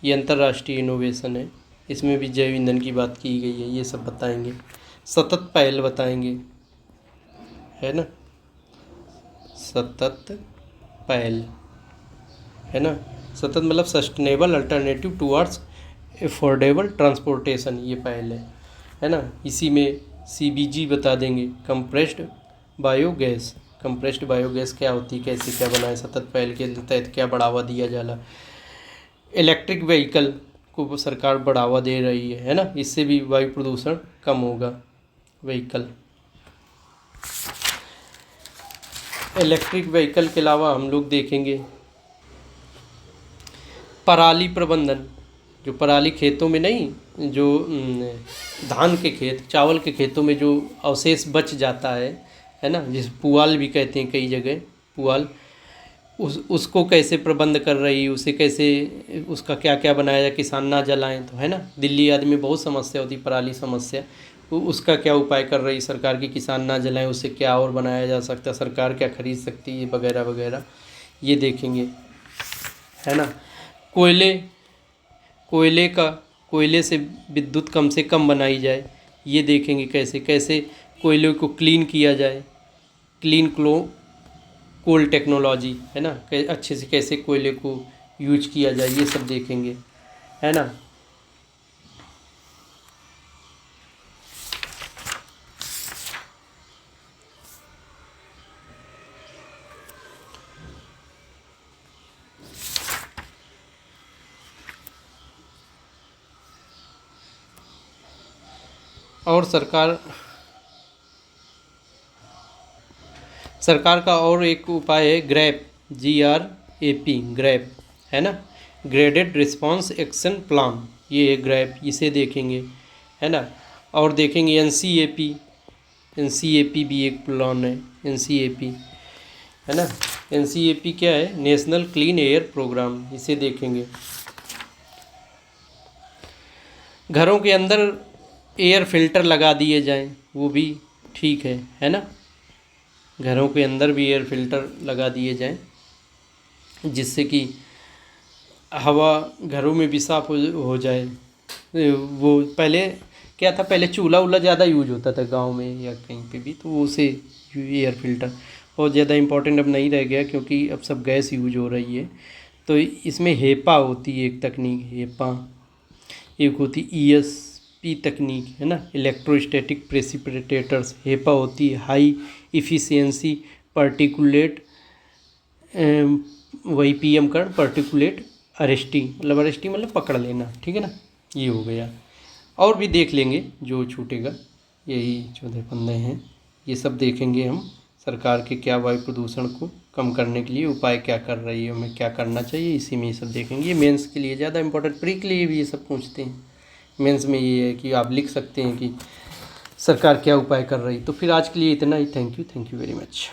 ये अंतर्राष्ट्रीय इनोवेशन है, इसमें भी जैव ईंधन की बात की गई है। ये सब बताएंगे। सतत पहल बताएंगे, है ना, सतत पहल, है ना। सतत मतलब sustainable alternative towards affordable transportation, ये पहल है ना। इसी में CBG बता देंगे, कंप्रेस्ड बायोगैस। कंप्रेस्ड बायोगैस क्या होती है, कैसे क्या बनाए, सतत पहल के तहत क्या बढ़ावा दिया जाला। इलेक्ट्रिक व्हीकल को सरकार बढ़ावा दे रही है ना, इससे भी वायु प्रदूषण कम होगा। व्हीकल, इलेक्ट्रिक व्हीकल के अलावा हम लोग देखेंगे पराली प्रबंधन, जो पराली खेतों में नहीं, जो धान के खेत, चावल के खेतों में जो अवशेष बच जाता है ना, जिस पुआल भी कहते हैं कई जगह, पुआल, उसको कैसे प्रबंध कर रही, उसे कैसे, उसका क्या क्या बनाया जाए, किसान ना जलाएं, तो है ना। दिल्ली आदि में बहुत समस्या होती, पराली समस्या, उसका क्या उपाय कर रही सरकार की, किसान ना जलाएं, उससे क्या और बनाया जा सकता है, सरकार क्या खरीद सकती है, वगैरह वगैरह, ये देखेंगे, है ना। कोयले से विद्युत कम से कम बनाई जाए, ये देखेंगे कैसे कैसे कोयले को क्लीन किया जाए, क्लीन कोल टेक्नोलॉजी, है ना, अच्छे से कैसे कोयले को यूज किया जाए, ये सब देखेंगे, है ना। और सरकार का और एक उपाय है ग्रैप, GRAP, ग्रैप, है ना, ग्रेडेड रिस्पांस एक्शन प्लान, ये है ग्रैप, इसे देखेंगे, है ना। और देखेंगे एनसीएपी भी एक प्लान है, एनसीएपी है ना। एनसीएपी क्या है? नेशनल क्लीन एयर प्रोग्राम, इसे देखेंगे। घरों के अंदर एयर फिल्टर लगा दिए जाएं, वो भी ठीक है ना। घरों के अंदर भी एयर फिल्टर लगा दिए जाएं, जिससे कि हवा घरों में भी साफ हो जाए। वो पहले क्या था, पहले चूल्हा वूल्हा ज़्यादा यूज होता था गांव में या कहीं पे भी, तो उसे एयर फिल्टर बहुत ज़्यादा इम्पोर्टेंट अब नहीं रह गया, क्योंकि अब सब गैस यूज हो रही है। तो इसमें हेपा होती है एक तकनीक, हेपा। एक होती ईएसपी तकनीक, है ना, इलेक्ट्रोस्टैटिक प्रेसिपिटेटर्स। हेपा होती है हाई इफ़िशियंसी पार्टिकुलेट, वही पीएम कर पार्टिकुलेट अरेस्टिंग मतलब पकड़ लेना, ठीक है ना। ये हो गया। और भी देख लेंगे जो छूटेगा, यही 14-15 हैं। ये सब देखेंगे हम, सरकार के क्या वायु प्रदूषण को कम करने के लिए उपाय क्या कर रही है, हमें क्या करना चाहिए, इसी में ये सब देखेंगे। ये मेंस के लिए ज़्यादा इंपॉर्टेंट, प्री के लिए भी ये सब पूछते हैं। मेंस में ये है कि आप लिख सकते हैं कि सरकार क्या उपाय कर रही। तो फिर आज के लिए इतना ही। Thank you very much.